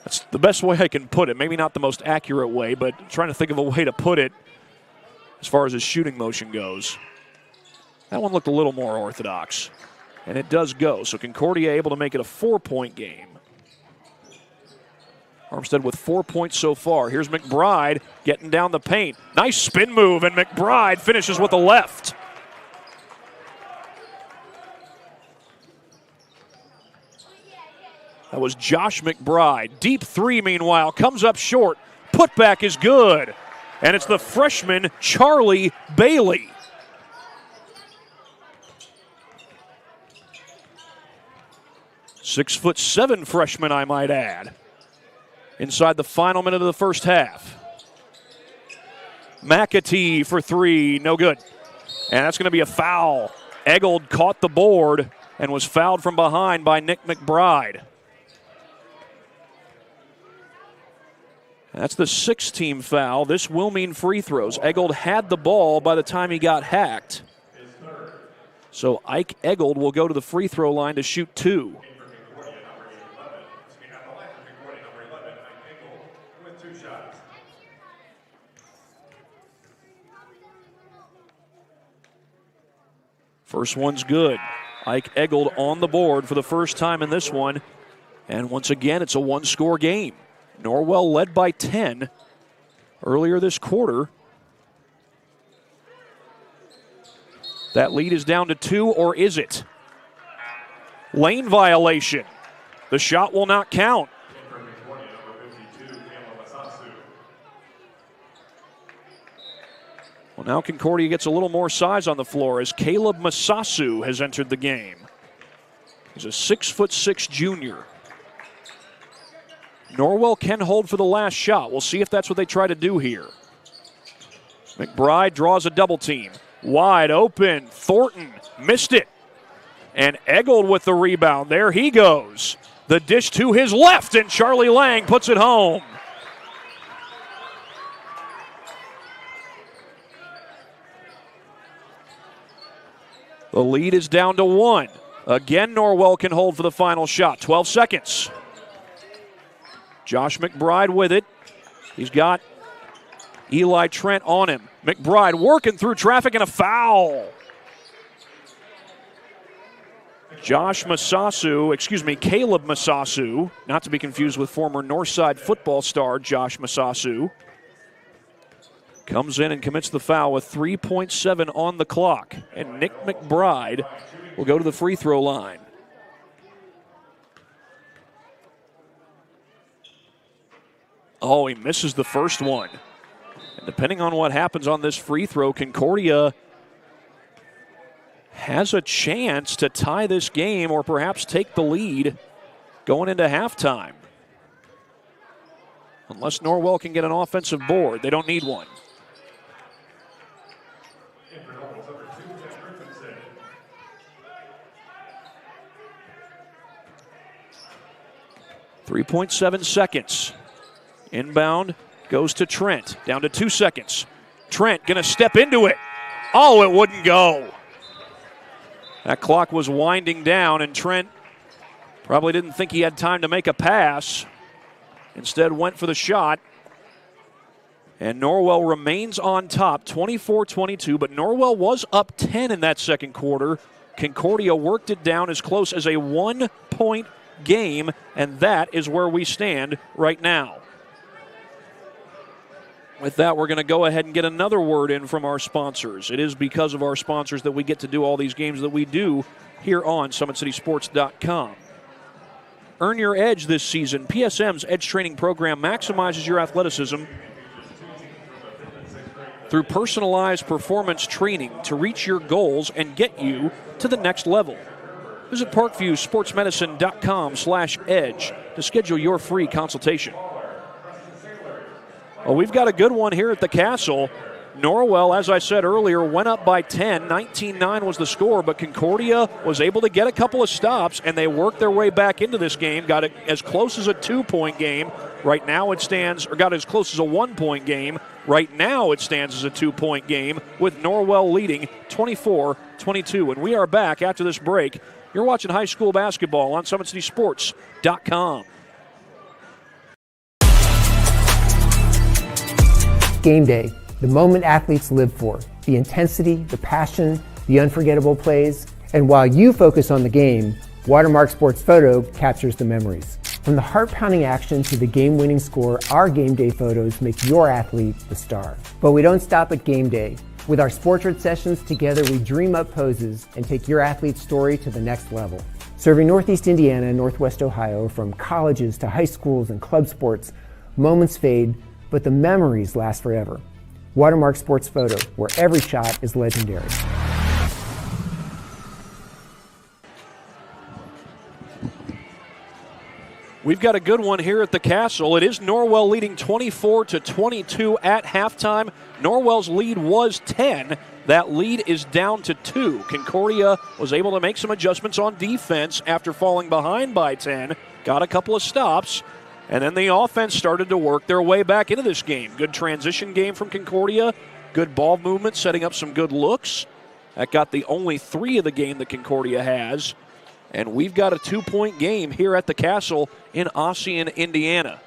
That's the best way I can put it. Maybe not the most accurate way, but trying to think of a way to put it as far as his shooting motion goes. That one looked a little more orthodox. And it does go. So Concordia able to make it a 4-point game. Armstead with 4 points so far. Here's McBride getting down the paint. Nice spin move, and McBride finishes with the left. That was Josh McBride. Deep three, meanwhile, comes up short. Putback is good. And it's the freshman, Charlie Bailey. "6'7" freshman, I might add. Inside the final minute of the first half. McAtee for three, no good. And that's going to be a foul. Eggold caught the board and was fouled from behind by Nick McBride. That's the 6th-team foul. This will mean free throws. Eggold had the ball by the time he got hacked. So Ike Eggold will go to the free throw line to shoot 2. First one's good. Ike Eggold on the board for the first time in this one. And once again, it's a one-score game. Norwell led by 10 earlier this quarter. That lead is down to 2, or is it? Lane violation. The shot will not count. Well, now Concordia gets a little more size on the floor as Caleb Masasu has entered the game. He's a 6'6" junior. Norwell can hold for the last shot. We'll see if that's what they try to do here. McBride draws a double team. Wide open. Thornton missed it. And Eggold with the rebound. There he goes. The dish to his left, and Charlie Lang puts it home. The lead is down to 1. Again, Norwell can hold for the final shot. 12 seconds. Josh McBride with it. He's got Eli Trent on him. McBride working through traffic, and a foul. Caleb Masasu, not to be confused with former Northside football star Josh Masasu, comes in and commits the foul with 3.7 on the clock. And Nick McBride will go to the free throw line. Oh, he misses the first one. And depending on what happens on this free throw, Concordia has a chance to tie this game or perhaps take the lead going into halftime. Unless Norwell can get an offensive board. They don't need one. .7 seconds. Inbound goes to Trent. Down to 2 seconds. Trent going to step into it. Oh, it wouldn't go. That clock was winding down, and Trent probably didn't think he had time to make a pass. Instead went for the shot. And Norwell remains on top, 24-22, but Norwell was up 10 in that second quarter. Concordia worked it down as close as a 1-point game, and that is where we stand right now. With that, we're going to go ahead and get another word in from our sponsors. It is because of our sponsors that we get to do all these games that we do here on SummitCitySports.com. Earn your edge this season. PSM's Edge Training Program maximizes your athleticism through personalized performance training to reach your goals and get you to the next level. Visit ParkviewSportsMedicine.com/edge to schedule your free consultation. Well, we've got a good one here at the Castle. Norwell, as I said earlier, went up by 10. 19-9 was the score, but Concordia was able to get a couple of stops, and they worked their way back into this game, got it as close as a 2-point game. Right now it stands, or got as close as a 1-point game. Right now it stands as a 2-point game with Norwell leading 24-22. And we are back after this break. You're watching high school basketball on SummitCitySports.com. Game day, the moment athletes live for, the intensity, the passion, the unforgettable plays, and while you focus on the game, Watermark Sports Photo captures the memories. From the heart-pounding action to the game-winning score, our game day photos make your athlete the star. But we don't stop at game day. With our Sportrait sessions, together we dream up poses and take your athlete's story to the next level. Serving Northeast Indiana and Northwest Ohio, from colleges to high schools and club sports, moments fade, but the memories last forever. Watermark Sports Photo, where every shot is legendary. We've got a good one here at the Castle. It is Norwell leading 24-22 at halftime. Norwell's lead was 10. That lead is down to 2. Concordia was able to make some adjustments on defense after falling behind by 10. Got a couple of stops, and then the offense started to work their way back into this game. Good transition game from Concordia. Good ball movement, setting up some good looks. That got the only 3 of the game that Concordia has. And we've got a 2-point game here at the Castle in Ossian, Indiana.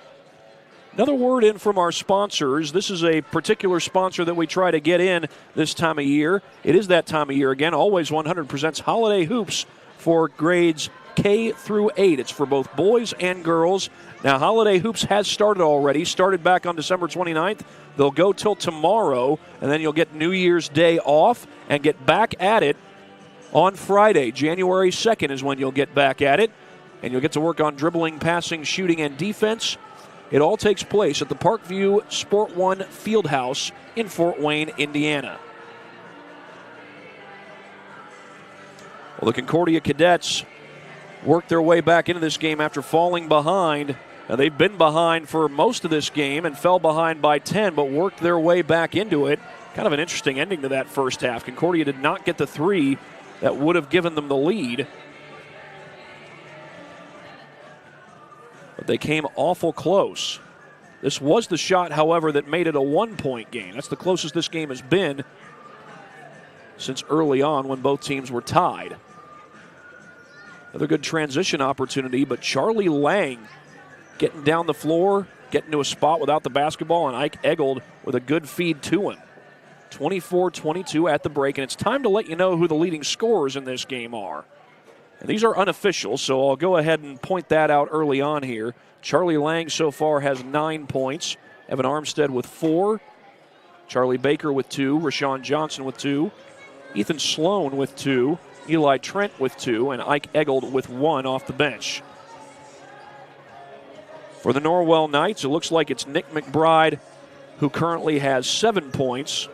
Another word in from our sponsors. This is a particular sponsor that we try to get in this time of year. It is that time of year again. Always 100 presents Holiday Hoops for grades K through 8. It's for both boys and girls. Now, Holiday Hoops has started already. Started back on December 29th. They'll go till tomorrow, and then you'll get New Year's Day off and get back at it on Friday. January 2nd is when you'll get back at it, and you'll get to work on dribbling, passing, shooting, and defense. It all takes place at the Parkview Sport One Fieldhouse in Fort Wayne, Indiana. Well, the Concordia Cadets worked their way back into this game after falling behind. Now, they've been behind for most of this game and fell behind by 10, but worked their way back into it. Kind of an interesting ending to that first half. Concordia did not get the 3 that would have given them the lead. But they came awful close. This was the shot, however, that made it a 1-point game. That's the closest this game has been since early on when both teams were tied. Another good transition opportunity, but Charlie Lang getting down the floor, getting to a spot without the basketball, and Ike Eggold with a good feed to him. 24-22 at the break, and it's time to let you know who the leading scorers in this game are. And these are unofficial, so I'll go ahead and point that out early on here. Charlie Lang so far has 9 points. Evan Armstead with 4. Charlie Baker with 2. Rashawn Johnson with 2. Ethan Sloan with 2. Eli Trent with 2. And Ike Eggold with 1 off the bench. For the Norwell Knights, it looks like it's Nick McBride, who currently has 7 points.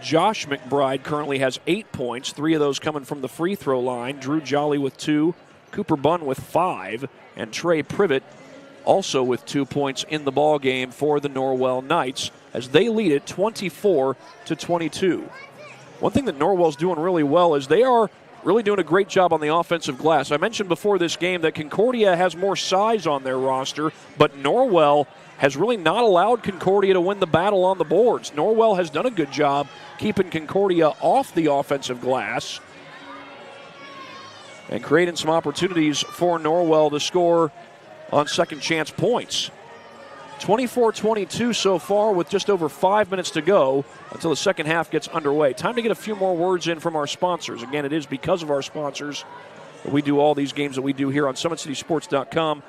Josh McBride currently has 8 points, 3 of those coming from the free throw line. Drew Jolly with 2, Cooper Bunn with 5, and Trey Privet also with 2 points in the ball game for the Norwell Knights as they lead it 24-22. One thing that Norwell's doing really well is they are really doing a great job on the offensive glass. I mentioned before this game that Concordia has more size on their roster, but Norwell has really not allowed Concordia to win the battle on the boards. Norwell has done a good job keeping Concordia off the offensive glass and creating some opportunities for Norwell to score on second chance points. 24-22 so far with just over 5 minutes to go until the second half gets underway. Time to get a few more words in from our sponsors. Again, it is because of our sponsors that we do all these games that we do here on SummitCitySports.com.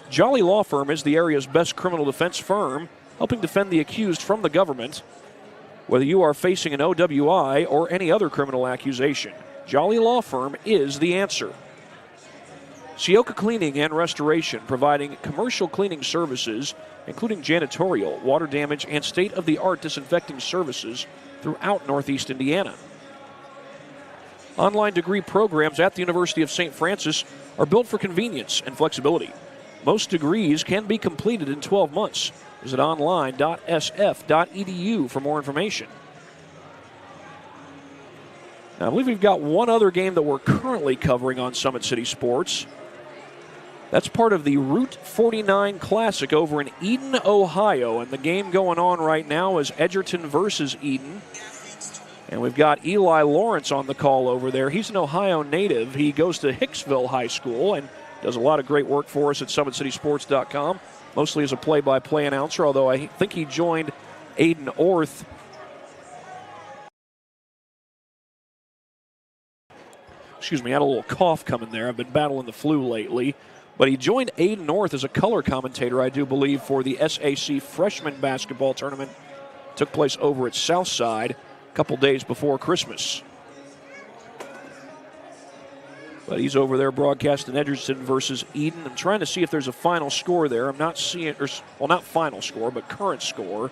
Jolly Law Firm is the area's best criminal defense firm, helping defend the accused from the government. Whether you are facing an OWI or any other criminal accusation, Jolly Law Firm is the answer. Sioka Cleaning and Restoration, providing commercial cleaning services, including janitorial, water damage, and state-of-the-art disinfecting services throughout Northeast Indiana. Online degree programs at the University of St. Francis are built for convenience and flexibility. Most degrees can be completed in 12 months. Visit online.sf.edu for more information. Now, I believe we've got one other game that we're currently covering on Summit City Sports. That's part of the Route 49 Classic over in Eden, Ohio. And the game going on right now is Edgerton versus Eden. And we've got Eli Lawrence on the call over there. He's an Ohio native. He goes to Hicksville High School and does a lot of great work for us at SummitCitySports.com, mostly as a play-by-play announcer, although I think he joined Aiden Orth. Excuse me, I had a little cough coming there. I've been battling the flu lately. But he joined Aiden North as a color commentator, I do believe, for the SAC freshman basketball tournament. Took place over at Southside a couple days before Christmas. But he's over there broadcasting Edgerton versus Eden. I'm trying to see if there's a final score there. I'm not seeing, well, not final score, but current score.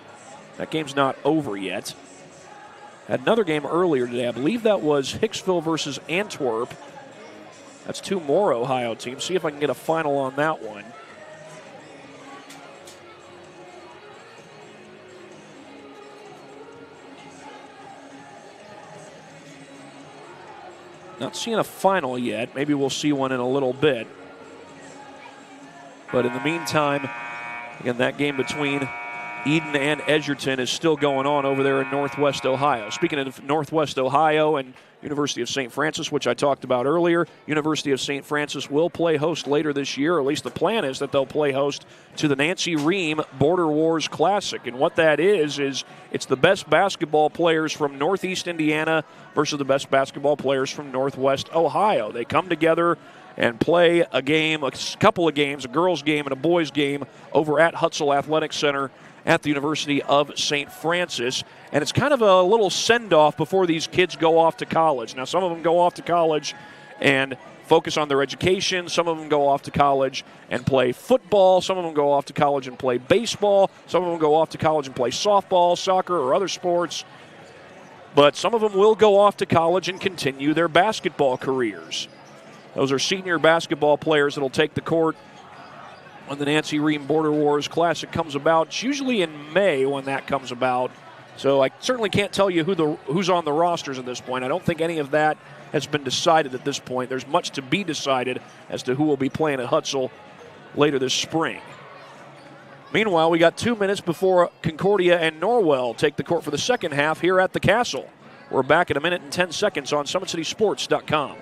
That game's not over yet. Had another game earlier today. I believe that was Hicksville versus Antwerp. That's two more Ohio teams. See if I can get a final on that one. Not seeing a final yet. Maybe we'll see one in a little bit. But in the meantime, again, that game between Eden and Edgerton is still going on over there in Northwest Ohio. Speaking of Northwest Ohio and University of St. Francis, which I talked about earlier, University of St. Francis will play host later this year, or at least the plan is that they'll play host to the Nancy Ream Border Wars Classic. And what that is it's the best basketball players from Northeast Indiana versus the best basketball players from Northwest Ohio. They come together and play a game, a couple of games, a girls' game and a boys' game over at Hutzel Athletic Center at the University of St. Francis. And it's kind of a little send-off before these kids go off to college. Now, some of them go off to college and focus on their education. Some of them go off to college and play football. Some of them go off to college and play baseball. Some of them go off to college and play softball, soccer, or other sports. But some of them will go off to college and continue their basketball careers. Those are senior basketball players that will take the court when the Nancy Ream Border Wars Classic comes about. It's usually in May when that comes about. So I certainly can't tell you who's on the rosters at this point. I don't think any of that has been decided at this point. There's much to be decided as to who will be playing at Hutzel later this spring. Meanwhile, we got 2 minutes before Concordia and Norwell take the court for the second half here at the Castle. We're back in a minute and 10 seconds on SummitCitySports.com.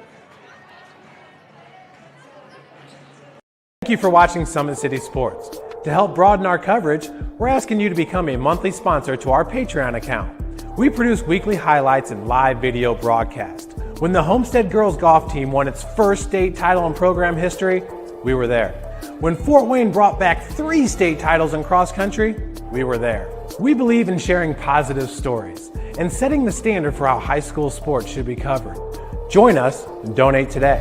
Thank you for watching Summit City Sports. To help broaden our coverage, we're asking you to become a monthly sponsor to our Patreon account. We produce weekly highlights and live video broadcasts. When the Homestead Girls Golf Team won its first state title in program history, we were there. When Fort Wayne brought back 3 state titles in cross country, we were there. We believe in sharing positive stories and setting the standard for how high school sports should be covered. Join us and donate today.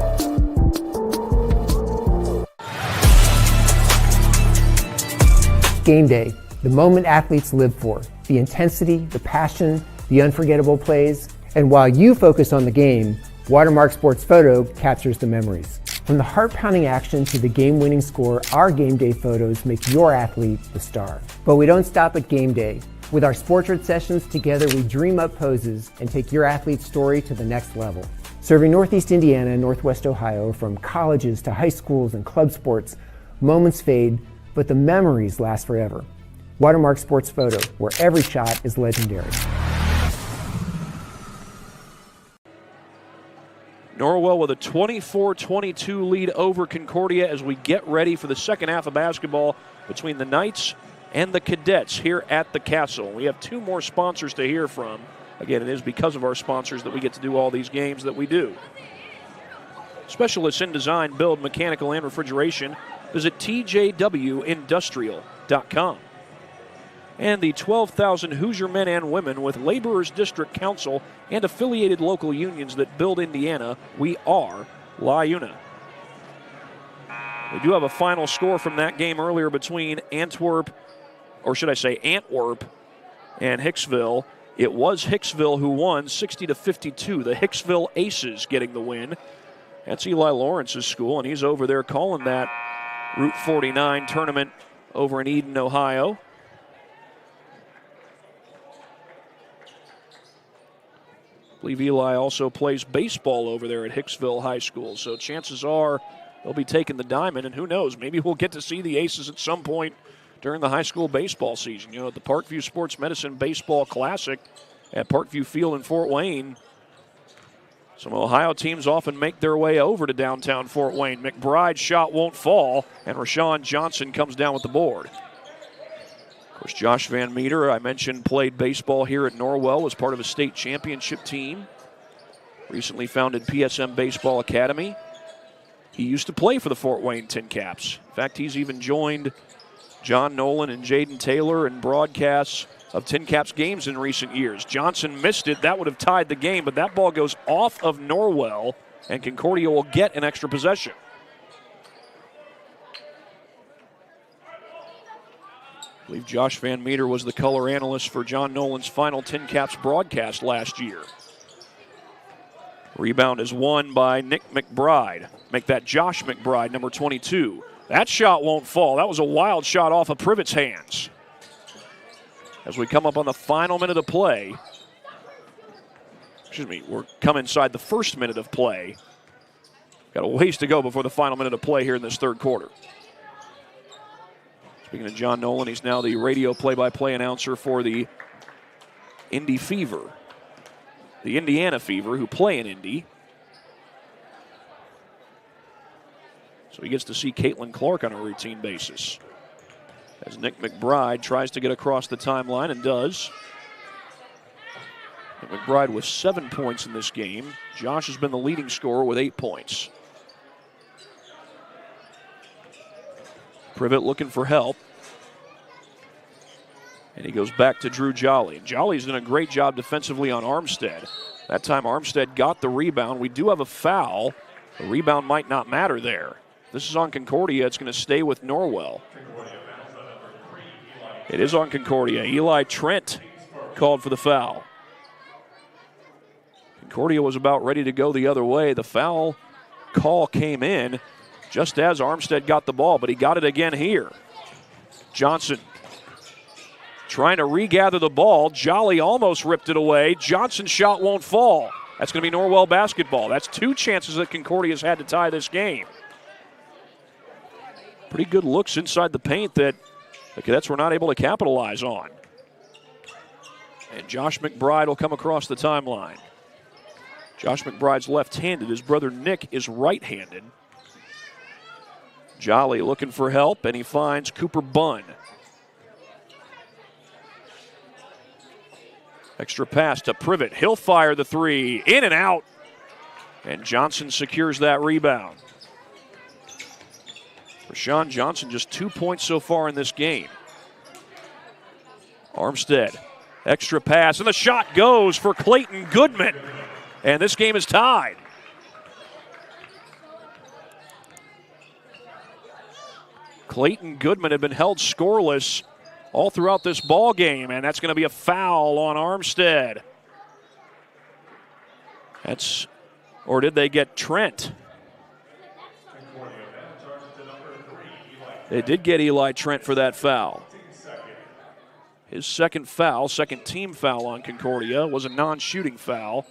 Game day, the moment athletes live for, the intensity, the passion, the unforgettable plays. And while you focus on the game, Watermark Sports Photo captures the memories. From the heart-pounding action to the game-winning score, our game day photos make your athlete the star. But we don't stop at game day. With our Sportrait sessions, together we dream up poses and take your athlete's story to the next level. Serving Northeast Indiana and Northwest Ohio, from colleges to high schools and club sports, moments fade, but the memories last forever. Watermark Sports Photo, where every shot is legendary. Norwell with a 24-22 lead over Concordia as we get ready for the second half of basketball between the Knights and the Cadets here at the Castle. We have 2 more sponsors to hear from. Again, it is because of our sponsors that we get to do all these games that we do. Specialists in design, build, mechanical, and refrigeration. Visit tjwindustrial.com. And the 12,000 Hoosier men and women with Laborers District Council and affiliated local unions that build Indiana, we are La Una. We do have a final score from that game earlier between Antwerp and Hicksville. It was Hicksville who won 60-52. The Hicksville Aces getting the win. That's Eli Lawrence's school, and he's over there calling that Route 49 tournament over in Eden, Ohio. I believe Eli also plays baseball over there at Hicksville High School, so chances are they'll be taking the diamond, and who knows, maybe we'll get to see the Aces at some point during the high school baseball season. You know, at the Parkview Sports Medicine Baseball Classic at Parkview Field in Fort Wayne, some Ohio teams often make their way over to downtown Fort Wayne. McBride's shot won't fall, and Rashawn Johnson comes down with the board. Of course, Josh Van Meter, I mentioned, played baseball here at Norwell, was part of a state championship team. Recently founded PSM Baseball Academy. He used to play for the Fort Wayne Tin Caps. In fact, he's even joined John Nolan and Jaden Taylor in broadcasts of Tin Caps games in recent years. Johnson missed it. That would have tied the game, but that ball goes off of Norwell, and Concordia will get an extra possession. I believe Josh Van Meter was the color analyst for John Nolan's final Tin Caps broadcast last year. Rebound is won by Nick McBride. Make that Josh McBride, number 22. That shot won't fall. That was a wild shot off of Privet's hands. As we come up on the final minute of play, we're come inside the first minute of play. Got a ways to go before the final minute of play here in this third quarter. Speaking of John Nolan, he's now the radio play-by-play announcer for the Indy Fever. The Indiana Fever, who play in Indy. So he gets to see Caitlin Clark on a routine basis. As Nick McBride tries to get across the timeline and does. McBride with 7 points in this game. Josh has been the leading scorer with 8 points. Privet looking for help. And he goes back to Drew Jolly. Jolly's done a great job defensively on Armstead. That time Armstead got the rebound. We do have a foul. The rebound might not matter there. This is on Concordia. It's going to stay with Norwell. It is on Concordia. Eli Trent called for the foul. Concordia was about ready to go the other way. The foul call came in just as Armstead got the ball, but he got it again here. Johnson trying to regather the ball. Jolly almost ripped it away. Johnson's shot won't fall. That's going to be Norwell basketball. That's 2 chances that Concordia's had to tie this game. Pretty good looks inside the paint that the Cadets were not able to capitalize on. And Josh McBride will come across the timeline. Josh McBride's left-handed. His brother Nick is right-handed. Jolly looking for help, and he finds Cooper Bunn. Extra pass to Privet. He'll fire the three. In and out. And Johnson secures that rebound. Rashawn Johnson just 2 points so far in this game. Armstead. Extra pass, and the shot goes for Clayton Goodman. And this game is tied. Clayton Goodman had been held scoreless all throughout this ball game, and that's going to be a foul on Armstead. Or did they get Trent? They did get Eli Trent for that foul. His second foul, second team foul on Concordia, was a non-shooting foul.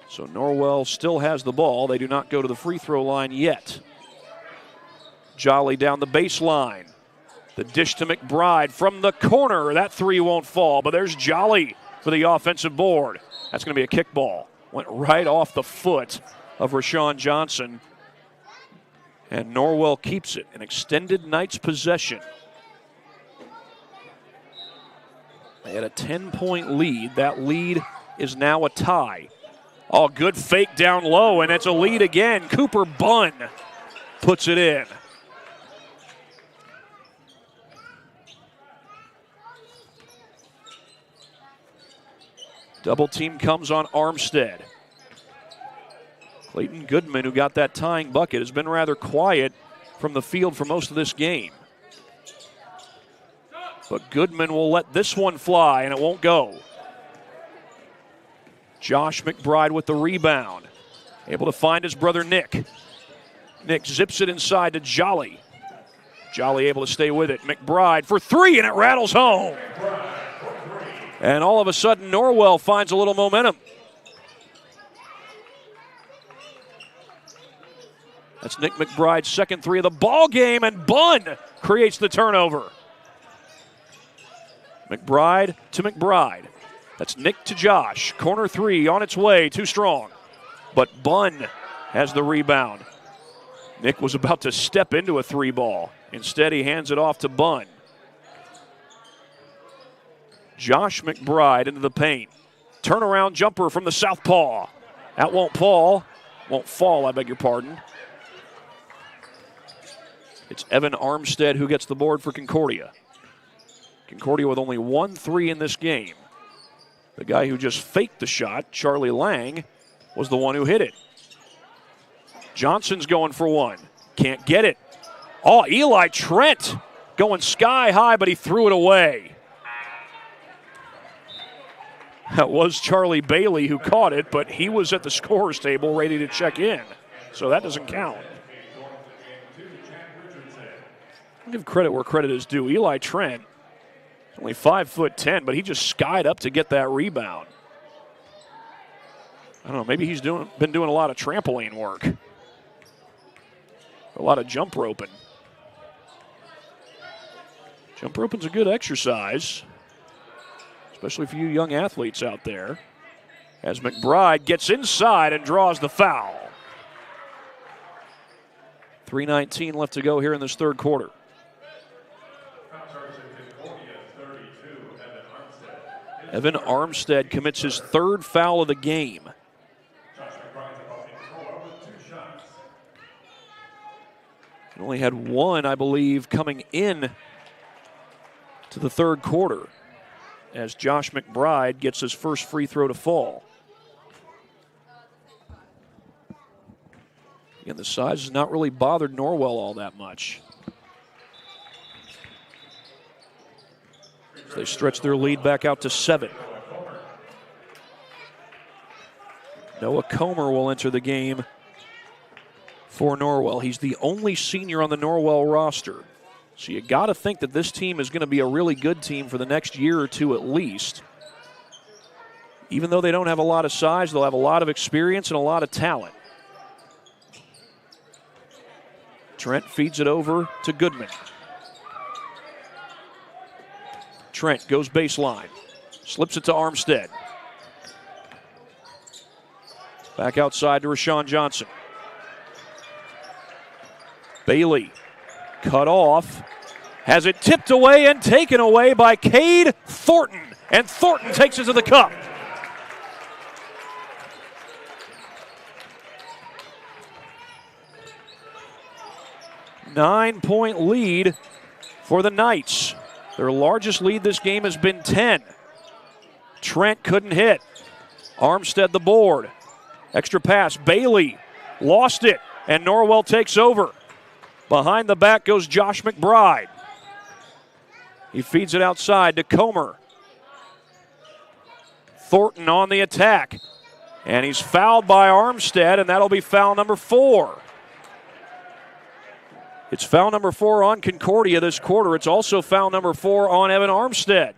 So Norwell still has the ball. They do not go to the free throw line yet. Jolly down the baseline. The dish to McBride from the corner. That three won't fall, but there's Jolly for the offensive board. That's going to be a kickball. Went right off the foot of Rashawn Johnson. And Norwell keeps it. An extended Knights possession. They had a 10-point lead. That lead is now a tie. Oh, good fake down low, and it's a lead again. Cooper Bunn puts it in. Double team comes on Armstead. Clayton Goodman, who got that tying bucket, has been rather quiet from the field for most of this game. But Goodman will let this one fly, and it won't go. Josh McBride with the rebound. Able to find his brother Nick. Nick zips it inside to Jolly. Jolly able to stay with it. McBride for three, and it rattles home. And all of a sudden, Norwell finds a little momentum. That's Nick McBride's second three of the ball game, and Bunn creates the turnover. McBride to McBride. That's Nick to Josh. Corner three on its way, too strong. But Bunn has the rebound. Nick was about to step into a three ball. Instead, he hands it off to Bunn. Josh McBride into the paint. Turnaround jumper from the southpaw. That won't fall. Won't fall, I beg your pardon. It's Evan Armstead who gets the board for Concordia. Concordia with only 1-3 in this game. The guy who just faked the shot, Charlie Lang, was the one who hit it. Johnson's going for one. Can't get it. Oh, Eli Trent going sky high, but he threw it away. That was Charlie Bailey who caught it, but he was at the scorer's table ready to check in. So that doesn't count. I'll give credit where credit is due. Eli Trent, only 5'10", but he just skied up to get that rebound. I don't know, maybe he's been doing a lot of trampoline work. A lot of jump roping. Jump roping's a good exercise, especially for you young athletes out there. As McBride gets inside and draws the foul. 3:19 left to go here in this third quarter. Evan Armstead commits his third foul of the game. He only had one, I believe, coming in to the third quarter as Josh McBride gets his first free throw to fall. Again, the size has not really bothered Norwell all that much. They stretch their lead back out to 7. Noah Comer will enter the game for Norwell. He's the only senior on the Norwell roster. So you got to think that this team is going to be a really good team for the next year or two at least. Even though they don't have a lot of size, they'll have a lot of experience and a lot of talent. Trent feeds it over to Goodman. Trent goes baseline. Slips it to Armstead. Back outside to Rashawn Johnson. Bailey cut off. Has it tipped away and taken away by Cade Thornton. And Thornton takes it to the cup. Nine-point lead for the Knights. Their largest lead this game has been 10. Trent couldn't hit. Armstead the board. Extra pass. Bailey lost it, and Norwell takes over. Behind the back goes Josh McBride. He feeds it outside to Comer. Thornton on the attack. And he's fouled by Armstead, and that'll be foul number 4. It's foul number 4 on Concordia this quarter. It's also foul number 4 on Evan Armstead.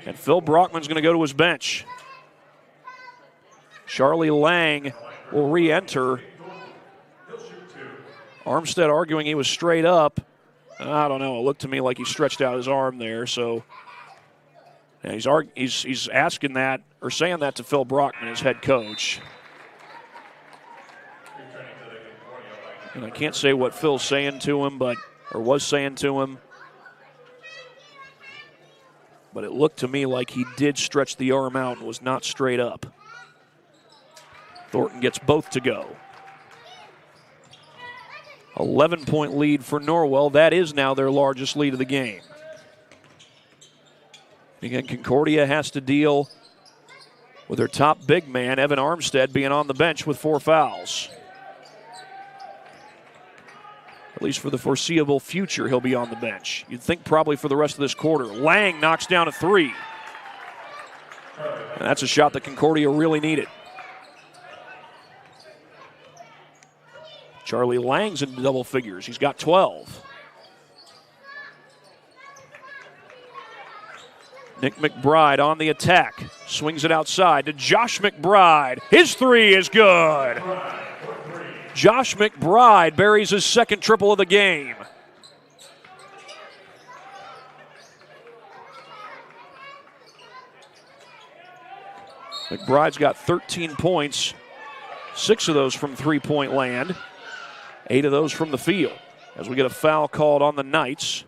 And Phil Brockman's going to go to his bench. Charlie Lang will re-enter. Armstead arguing he was straight up. I don't know. It looked to me like he stretched out his arm there. So yeah, he's asking that or saying that to Phil Brockman, his head coach. And I can't say what Phil's saying to him, or was saying to him. But it looked to me like he did stretch the arm out and was not straight up. Thornton gets both to go. 11-point lead for Norwell. That is now their largest lead of the game. Again, Concordia has to deal with their top big man, Evan Armstead, being on the bench with 4 fouls. At least for the foreseeable future, he'll be on the bench. You'd think probably for the rest of this quarter. Lang knocks down a 3. And that's a shot that Concordia really needed. Charlie Lang's in double figures. He's got 12. Nick McBride on the attack. Swings it outside to Josh McBride. His 3 is good. Josh McBride buries his second triple of the game. McBride's got 13 points, 6 of those from three-point land, 8 of those from the field. As we get a foul called on the Knights.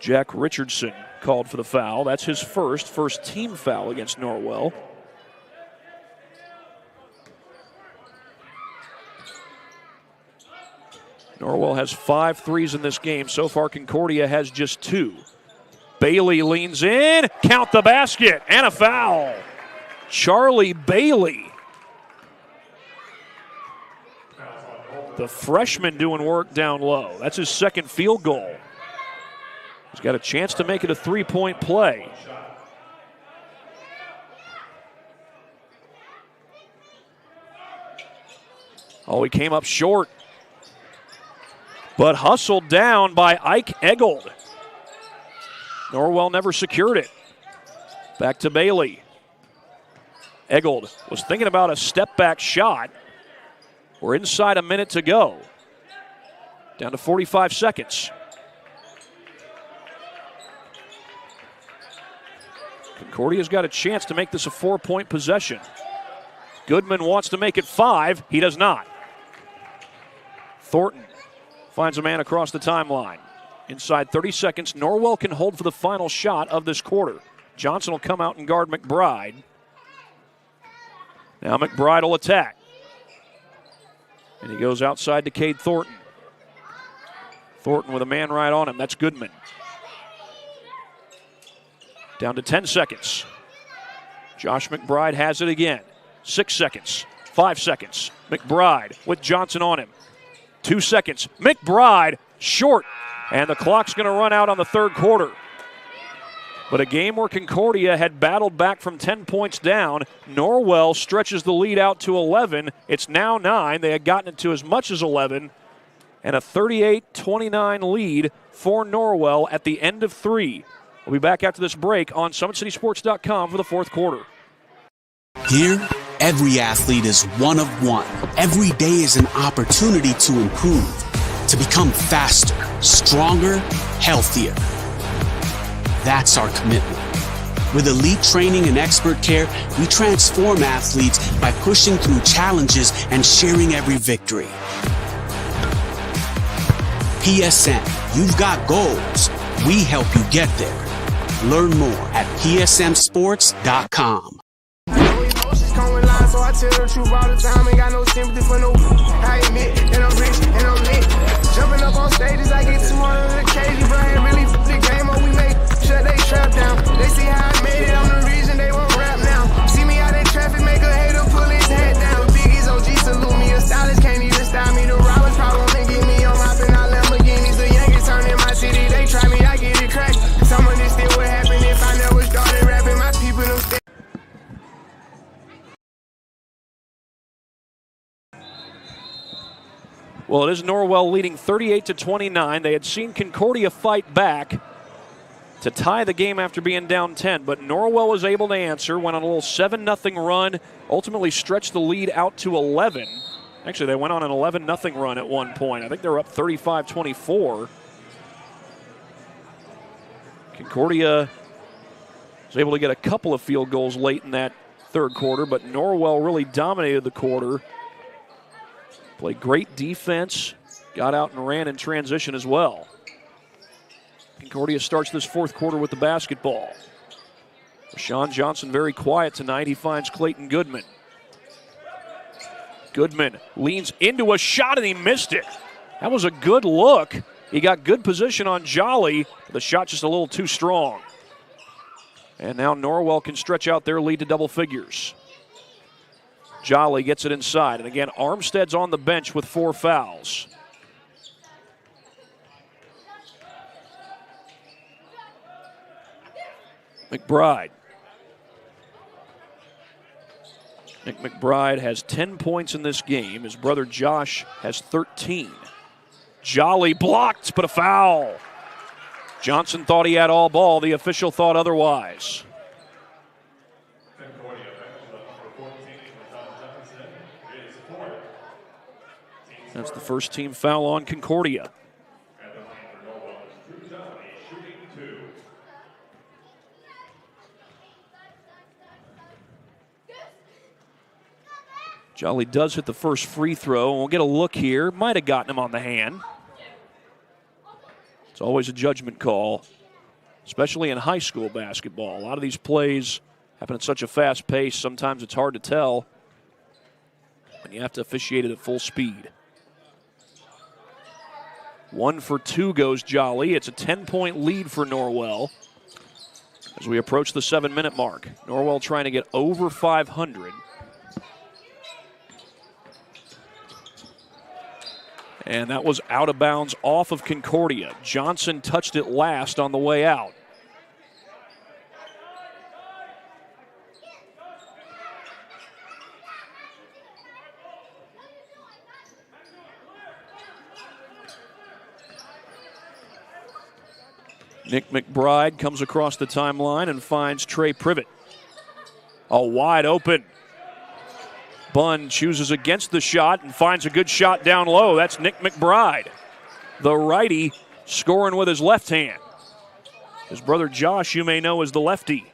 Jack Richardson called for the foul. That's his first team foul against Norwell. Norwell has 5 threes in this game. So far, Concordia has just 2. Bailey leans in, count the basket, and a foul. Charlie Bailey, the freshman, doing work down low. That's his second field goal. He's got a chance to make it a 3-point play. Oh, he came up short, but hustled down by Ike Eggold. Norwell never secured it. Back to Bailey. Eggold was thinking about a step-back shot. We're inside a minute to go. Down to 45 seconds. Concordia's got a chance to make this a 4-point possession. Goodman wants to make it 5. He does not. Thornton finds a man across the timeline. Inside 30 seconds, Norwell can hold for the final shot of this quarter. Johnson will come out and guard McBride. Now McBride will attack. And he goes outside to Cade Thornton. Thornton with a man right on him. That's Goodman. Down to 10 seconds. Josh McBride has it again. 6 seconds. 5 seconds. McBride with Johnson on him. 2 seconds. McBride short. And the clock's going to run out on the third quarter. But a game where Concordia had battled back from 10 points down. Norwell stretches the lead out to 11. It's now 9. They had gotten it to as much as 11. And a 38-29 lead for Norwell at the end of 3. We'll be back after this break on SummitCitySports.com for the fourth quarter. Here, every athlete is one of one. Every day is an opportunity to improve, to become faster, stronger, healthier. That's our commitment. With elite training and expert care, we transform athletes by pushing through challenges and sharing every victory. PSM, you've got goals. We help you get there. Learn more at psmsports.com. So I tell the truth all the time, ain't got no sympathy for no. I admit that I'm rich and I'm lit. Jumping up on stages, I get 200 in the cage. Bro, I ain't really the game up, we make sure they trap down. They see how I made it, I'm the reason they won't rap now. See me out in traffic, make a hater pull his head down. Biggie's OG salute me, a stylist can't even style me. The robbers probably won't get me, I'm hopping out Lamborghinis. The youngest turn in my city, they try me, I get it cracked. Some of this still would happen if I never started rapping. My people don't stay. Well, it is Norwell leading 38-29. They had seen Concordia fight back to tie the game after being down 10, but Norwell was able to answer, went on a little 7-0 run, ultimately stretched the lead out to 11. Actually, they went on an 11-0 run at one point. I think they were up 35-24. Concordia was able to get a couple of field goals late in that third quarter, but Norwell really dominated the quarter. Played great defense, got out and ran in transition as well. Concordia starts this fourth quarter with the basketball. Rashawn Johnson very quiet tonight. He finds Clayton Goodman. Goodman leans into a shot and he missed it. That was a good look. He got good position on Jolly, but the shot just a little too strong. And now Norwell can stretch out their lead to double figures. Jolly gets it inside. And again, Armstead's on the bench with 4 fouls. McBride. Nick McBride has 10 points in this game. His brother Josh has 13. Jolly blocked, but a foul. Johnson thought he had all ball. The official thought otherwise. That's the first team foul on Concordia. Jolly does hit the first free throw. We'll get a look here. Might have gotten him on the hand. It's always a judgment call, especially in high school basketball. A lot of these plays happen at such a fast pace, sometimes it's hard to tell when you have to officiate it at full speed. 1 for 2 goes Jolly. It's a 10-point lead for Norwell as we approach the 7-minute mark. Norwell trying to get over 500. And that was out of bounds off of Concordia. Johnson touched it last on the way out. Nick McBride comes across the timeline and finds Trey Privet. A wide open. Bunn chooses against the shot and finds a good shot down low. That's Nick McBride. The righty scoring with his left hand. His brother Josh, you may know, is the lefty.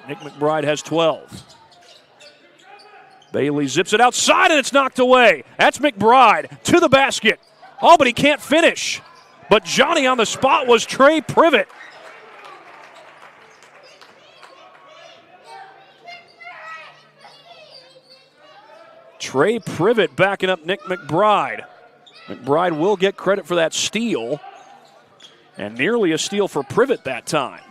Nick McBride has 12. Bailey zips it outside and it's knocked away. That's McBride to the basket. Oh, but he can't finish. But Johnny on the spot was Trey Privet. Trey Privet backing up Nick McBride. McBride will get credit for that steal. And nearly a steal for Privet that time.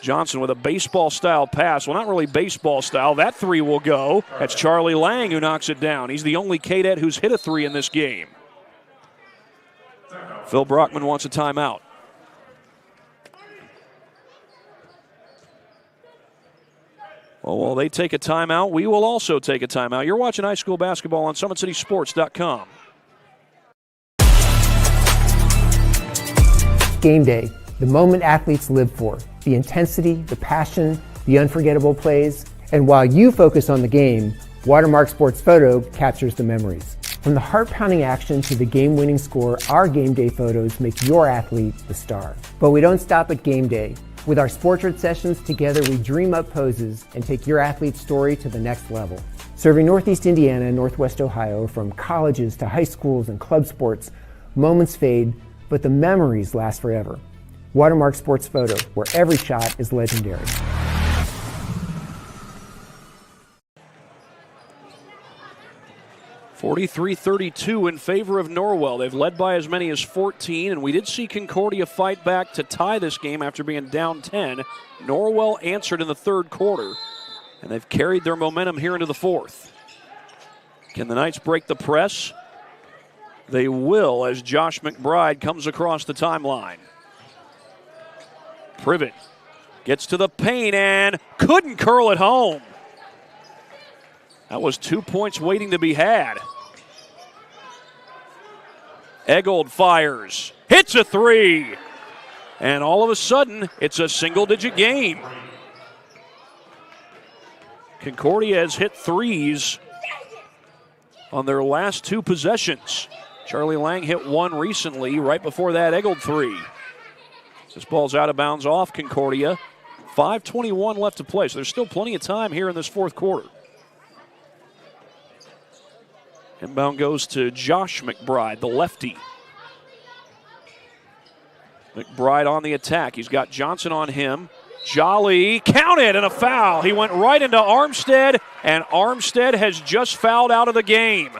Johnson with a baseball-style pass. Well, not really baseball-style. That three will go. That's Charlie Lang who knocks it down. He's the only cadet who's hit a three in this game. Phil Brockman wants a timeout. Well, while they take a timeout, we will also take a timeout. You're watching high school basketball on SummitCitySports.com. Game day, the moment athletes live for, the intensity, the passion, the unforgettable plays. And while you focus on the game, Watermark Sports Photo captures the memories. From the heart-pounding action to the game-winning score, our game day photos make your athlete the star. But we don't stop at game day. With our Sportrait sessions, together we dream up poses and take your athlete's story to the next level. Serving Northeast Indiana and Northwest Ohio, from colleges to high schools and club sports, moments fade, but the memories last forever. Watermark Sports Photo, where every shot is legendary. 43-32 in favor of Norwell. They've led by as many as 14, and we did see Concordia fight back to tie this game after being down 10. Norwell answered in the third quarter, and they've carried their momentum here into the fourth. Can the Knights break the press? They will, as Josh McBride comes across the timeline. Privet gets to the paint and couldn't curl it home. That was 2 points waiting to be had. Eggold fires, hits a three, and all of a sudden, it's a single-digit game. Concordia has hit threes on their last two possessions. Charlie Lang hit one recently, right before that Eggold three. This ball's out of bounds off Concordia. 5:21 left to play, so there's still plenty of time here in this fourth quarter. Inbound goes to Josh McBride, the lefty. McBride on the attack. He's got Johnson on him. Jolly counted and a foul. He went right into Armstead, and Armstead has just fouled out of the game.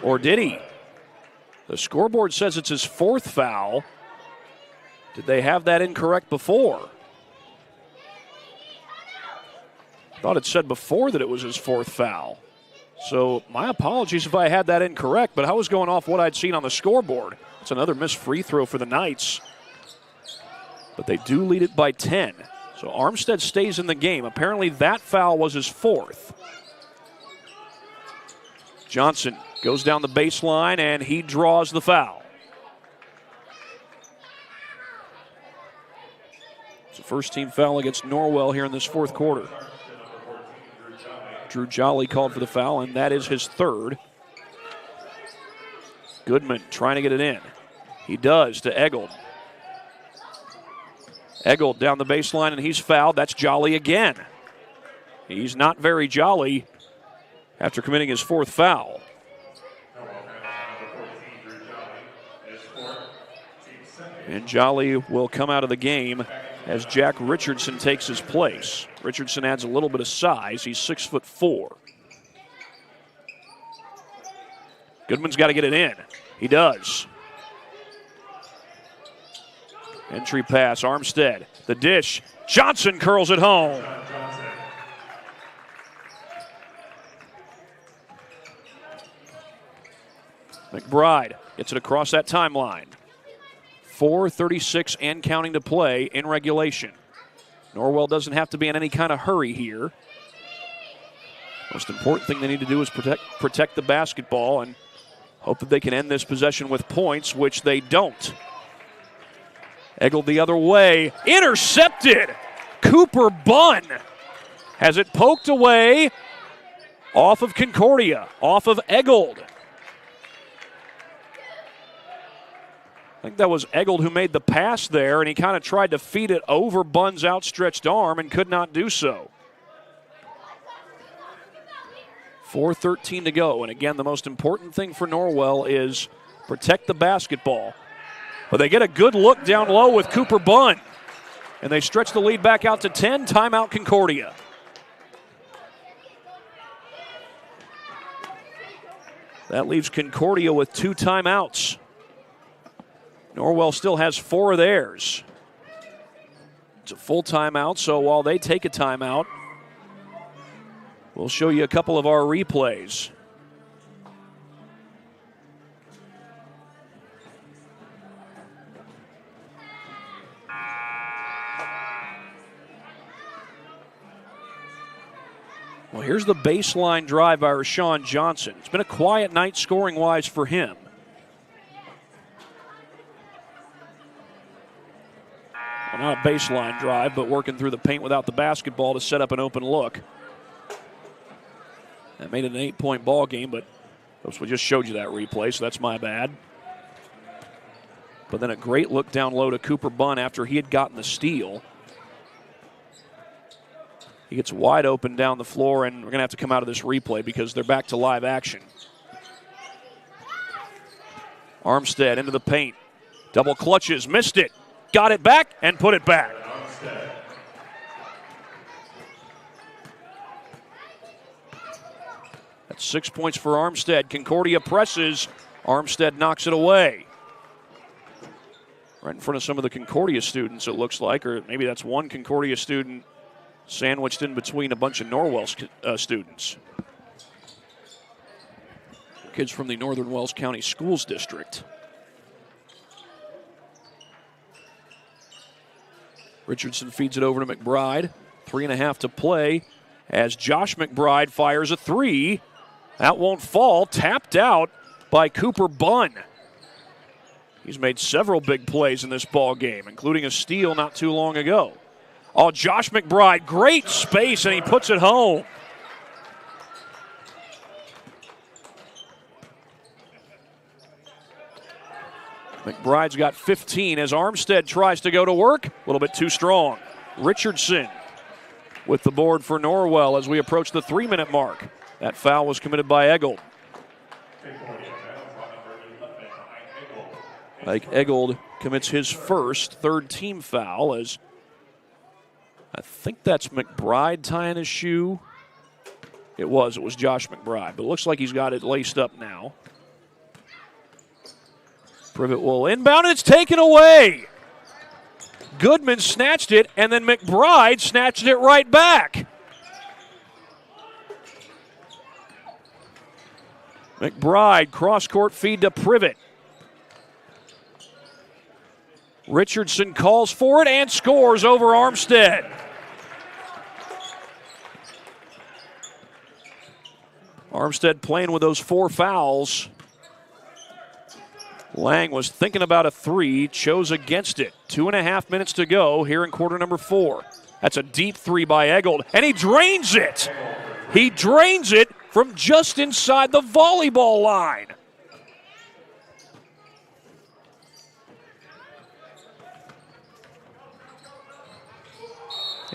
Or did he? The scoreboard says it's his fourth foul. Did they have that incorrect before? Thought it said before that it was his fourth foul. So my apologies if I had that incorrect, but I was going off what I'd seen on the scoreboard. It's another missed free throw for the Knights. But they do lead it by 10. So Armstead stays in the game. Apparently that foul was his fourth. Johnson goes down the baseline, and he draws the foul. It's a first-team foul against Norwell here in this fourth quarter. Drew Jolly called for the foul, and that is his third. Goodman trying to get it in. He does to Eggold. Eggold down the baseline, and he's fouled. That's Jolly again. He's not very jolly after committing his fourth foul. And Jolly will come out of the game as Jack Richardson takes his place. Richardson adds a little bit of size. He's 6'4". Goodman's got to get it in. He does. Entry pass, Armstead. The dish. Johnson curls it home. McBride gets it across that timeline. 4:36 and counting to play in regulation. Norwell doesn't have to be in any kind of hurry here. Most important thing they need to do is protect the basketball and hope that they can end this possession with points, which they don't. Eggled the other way. Intercepted. Cooper Bunn has it poked away off of Concordia, off of Eggled. I think that was Eggled who made the pass there, and he kind of tried to feed it over Bunn's outstretched arm and could not do so. 4:13 to go, and again, the most important thing for Norwell is protect the basketball. But they get a good look down low with Cooper Bunn, and they stretch the lead back out to 10. Timeout Concordia. That leaves Concordia with 2 timeouts. Norwell still has 4 of theirs. It's a full timeout, so while they take a timeout, we'll show you a couple of our replays. Well, here's the baseline drive by Rashawn Johnson. It's been a quiet night scoring-wise for him. Well, not a baseline drive, but working through the paint without the basketball to set up an open look. That made it an 8-point ball game, but oops, we just showed you that replay, so that's my bad. But then a great look down low to Cooper Bunn after he had gotten the steal. He gets wide open down the floor, and we're going to have to come out of this replay because they're back to live action. Armstead into the paint. Double clutches, missed it. Got it back and put it back. That's 6 points for Armstead. Concordia presses. Armstead knocks it away. Right in front of some of the Concordia students, it looks like, or maybe that's one Concordia student sandwiched in between a bunch of Norwell students. Kids from the Northern Wells County Schools District. Richardson feeds it over to McBride. 3.5 to play as Josh McBride fires a 3. That won't fall. Tapped out by Cooper Bunn. He's made several big plays in this ball game, including a steal not too long ago. Oh, Josh McBride, great space, and he puts it home. McBride's got 15 as Armstead tries to go to work. A little bit too strong. Richardson with the board for Norwell as we approach the 3-minute mark. That foul was committed by Eggold. Mike Eggold commits his first third-team foul as I think that's McBride tying his shoe. It was Josh McBride, but it looks like he's got it laced up now. Privet will inbound, and it's taken away. Goodman snatched it, and then McBride snatched it right back. McBride, cross-court feed to Privet. Richardson calls for it and scores over Armstead. Armstead playing with those 4 fouls. Lang was thinking about a 3, chose against it. 2.5 minutes to go here in quarter number 4. That's a deep 3 by Eggold, and he drains it. He drains it from just inside the volleyball line.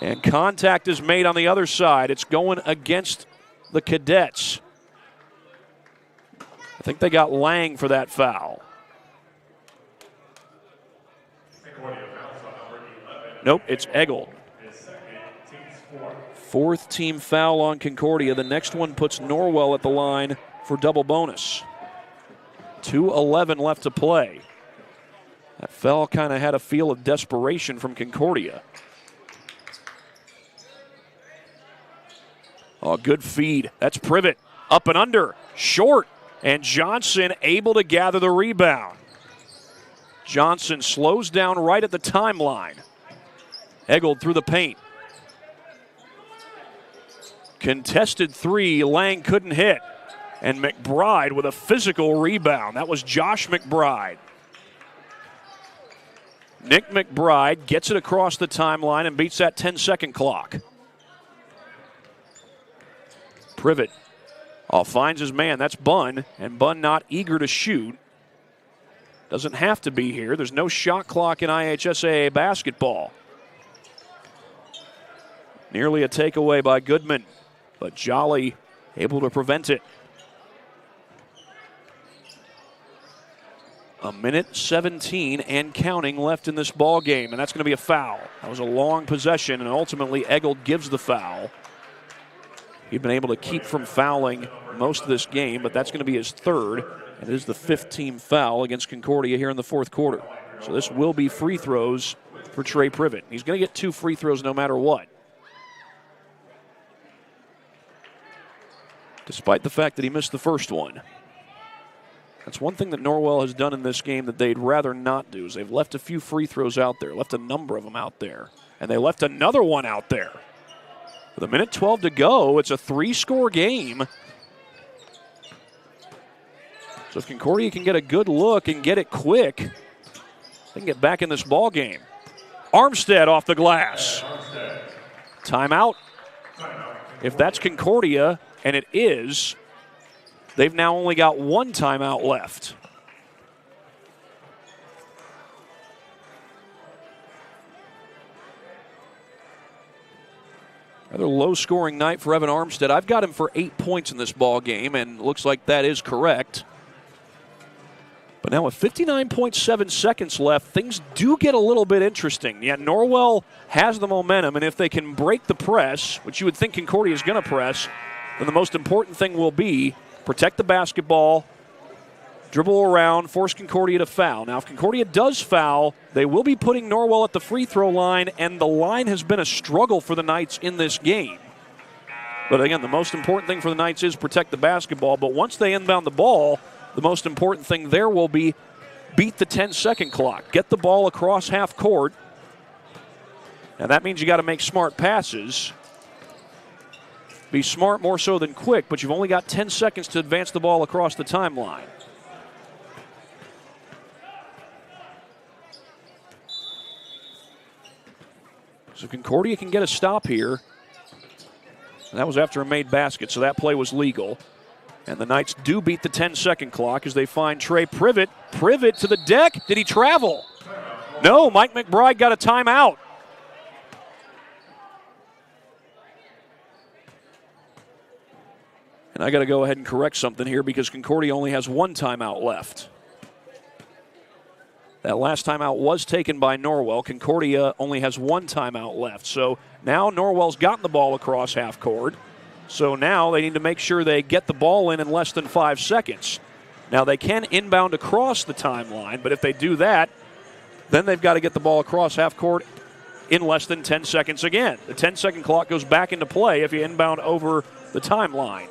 And contact is made on the other side. It's going against the Cadets. I think they got Lang for that foul. Nope, it's Eggold. Fourth team foul on Concordia. The next one puts Norwell at the line for double bonus. 2:11 left to play. That foul kind of had a feel of desperation from Concordia. Oh, good feed. That's Privet. Up and under. Short. And Johnson able to gather the rebound. Johnson slows down right at the timeline. Eggold through the paint. Contested three. Lang couldn't hit. And McBride with a physical rebound. That was Josh McBride. Nick McBride gets it across the timeline and beats that 10-second clock. Privet finds his man. That's Bunn, and Bunn not eager to shoot. Doesn't have to be here. There's no shot clock in IHSAA basketball. Nearly a takeaway by Goodman, but Jolly able to prevent it. A minute 17 and counting left in this ball game, and that's going to be a foul. That was a long possession, and ultimately Eggold gives the foul. He'd been able to keep from fouling most of this game, but that's going to be his third, and it is the fifth team foul against Concordia here in the fourth quarter. So this will be free throws for Trey Privet. He's going to get 2 free throws no matter what. Despite the fact that he missed the first one. That's one thing that Norwell has done in this game that they'd rather not do, is they've left a few free throws out there, left a number of them out there, and they left another one out there. With a minute 12 to go, it's a 3-score game. So if Concordia can get a good look and get it quick, they can get back in this ball game. Armstead off the glass. Timeout. If that's Concordia, and it is, they've now only got 1 timeout left. Another low-scoring night for Evan Armstead. I've got him for 8 points in this ball game, and looks like that is correct. But now with 59.7 seconds left, things do get a little bit interesting. Yeah, Norwell has the momentum, and if they can break the press, which you would think Concordia is going to press, then the most important thing will be protect the basketball, dribble around, force Concordia to foul. Now, if Concordia does foul, they will be putting Norwell at the free throw line, and the line has been a struggle for the Knights in this game. But again, the most important thing for the Knights is protect the basketball, but once they inbound the ball, the most important thing there will be beat the 10-second clock. Get the ball across half court, and that means you got to make smart passes. Be smart more so than quick, but you've only got 10 seconds to advance the ball across the timeline. So Concordia can get a stop here. And that was after a made basket, so that play was legal. And the Knights do beat the 10-second clock as they find Trey Privet. Privet to the deck. Did he travel? No, Mike McBride got a timeout. And I got to go ahead and correct something here because Concordia only has 1 timeout left. That last timeout was taken by Norwell. Concordia only has 1 timeout left. So now Norwell's gotten the ball across half court. So now they need to make sure they get the ball in less than 5 seconds. Now they can inbound across the timeline, but if they do that, then they've got to get the ball across half court in less than 10 seconds again. The 10-second clock goes back into play if you inbound over the timeline.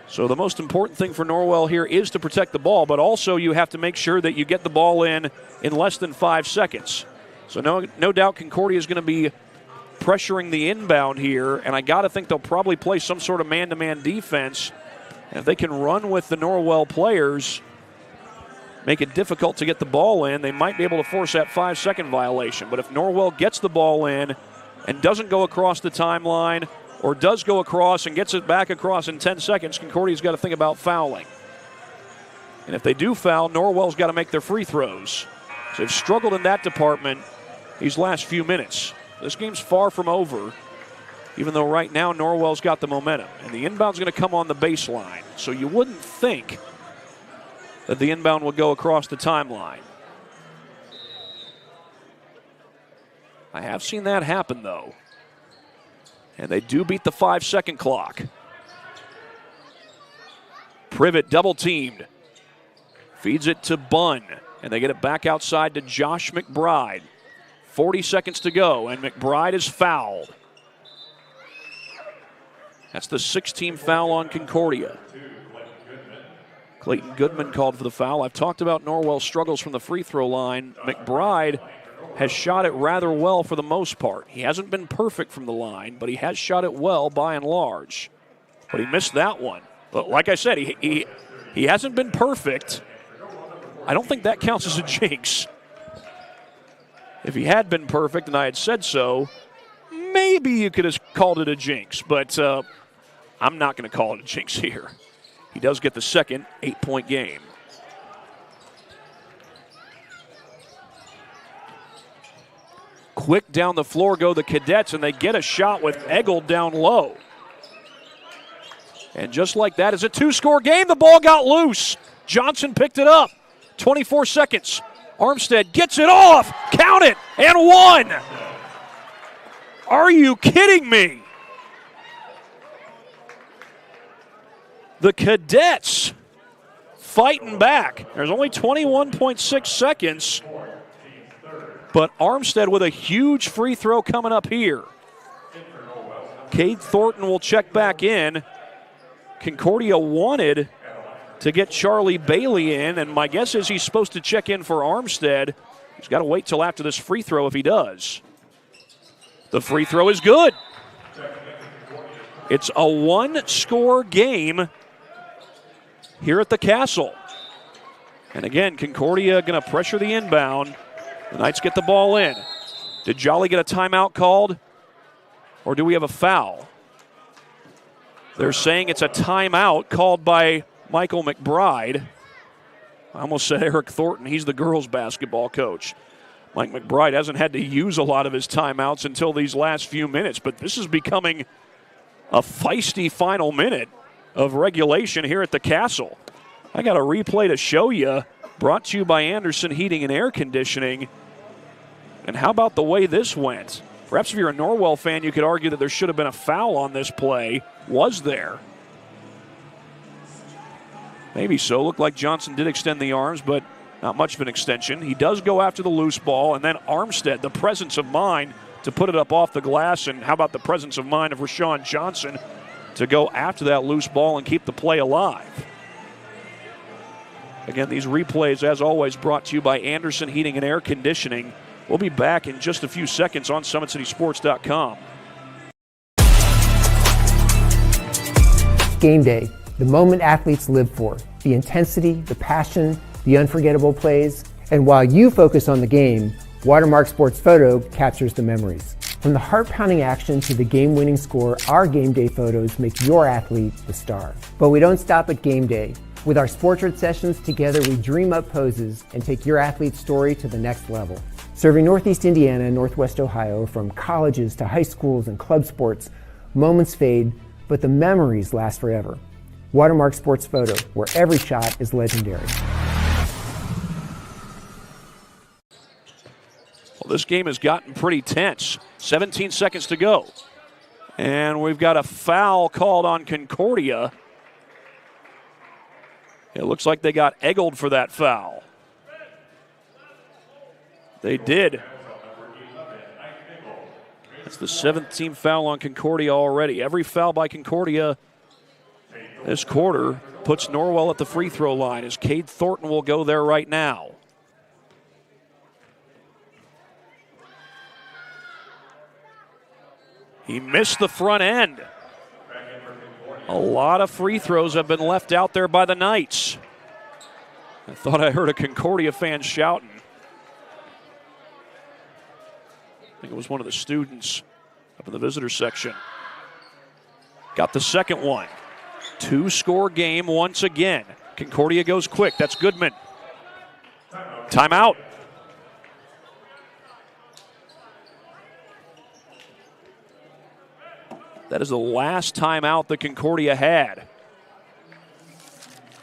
So the most important thing for Norwell here is to protect the ball, but also you have to make sure that you get the ball in less than 5 seconds. So no doubt Concordia is going to be pressuring the inbound here, and I got to think they'll probably play some sort of man-to-man defense. And if they can run with the Norwell players, make it difficult to get the ball in, they might be able to force that 5-second violation. But if Norwell gets the ball in and doesn't go across the timeline, or does go across and gets it back across in 10 seconds, Concordia's got to think about fouling. And if they do foul, Norwell's got to make their free throws. So they've struggled in that department these last few minutes. This game's far from over, even though right now Norwell's got the momentum. And the inbound's going to come on the baseline. So you wouldn't think that the inbound would go across the timeline. I have seen that happen, though. And they do beat the 5-second clock. Privet double-teamed. Feeds it to Bunn. And they get it back outside to Josh McBride. 40 seconds to go, and McBride is fouled. That's the 6th-team foul on Concordia. Clayton Goodman called for the foul. I've talked about Norwell's struggles from the free throw line. McBride has shot it rather well for the most part. He hasn't been perfect from the line, but he has shot it well by and large. But he missed that one. But like I said, he hasn't been perfect. I don't think that counts as a jinx. If he had been perfect and I had said so, maybe you could have called it a jinx. But I'm not going to call it a jinx here. He does get the second 8-point game. Quick down the floor go the Cadets, and they get a shot with Eggold down low. And just like that, it's a 2-score game. The ball got loose. Johnson picked it up. 24 seconds. Armstead gets it off. Count it. And one. Are you kidding me? The Cadets fighting back. There's only 21.6 seconds. But Armstead with a huge free throw coming up here. Cade Thornton will check back in. Concordia wanted to get Charlie Bailey in, and my guess is he's supposed to check in for Armstead. He's got to wait till after this free throw if he does. The free throw is good. It's a 1-score game here at the Castle. And again, Concordia going to pressure the inbound. The Knights get the ball in. Did Jolly get a timeout called? Or do we have a foul? They're saying it's a timeout called by Michael McBride. I almost said Eric Thornton. He's the girls' basketball coach. Mike McBride hasn't had to use a lot of his timeouts until these last few minutes, but this is becoming a feisty final minute of regulation here at the Castle. I got a replay to show you, brought to you by Anderson Heating and Air Conditioning. And how about the way this went? Perhaps if you're a Norwell fan, you could argue that there should have been a foul on this play. Was there? Maybe so. Looked like Johnson did extend the arms, but not much of an extension. He does go after the loose ball, and then Armstead, the presence of mind to put it up off the glass, and how about the presence of mind of Rashawn Johnson to go after that loose ball and keep the play alive. Again, these replays, as always, brought to you by Anderson Heating and Air Conditioning. We'll be back in just a few seconds on SummitCitySports.com. Game day, the moment athletes live for, the intensity, the passion, the unforgettable plays. And while you focus on the game, Watermark Sports Photo captures the memories. From the heart-pounding action to the game-winning score, our game day photos make your athlete the star. But we don't stop at game day. With our Sportrait sessions, together we dream up poses and take your athlete's story to the next level. Serving Northeast Indiana and Northwest Ohio, from colleges to high schools and club sports, moments fade, but the memories last forever. Watermark Sports Photo, where every shot is legendary. Well, this game has gotten pretty tense. 17 seconds to go. And we've got a foul called on Concordia. It looks like they got Eggold for that foul. They did. That's the 7th team foul on Concordia already. Every foul by Concordia this quarter puts Norwell at the free throw line, as Cade Thornton will go there right now. He missed the front end. A lot of free throws have been left out there by the Knights. I thought I heard a Concordia fan shouting. I think it was one of the students up in the visitor section. Got the second one. 2-score game once again. Concordia goes quick. That's Goodman. Timeout. That is the last timeout that Concordia had.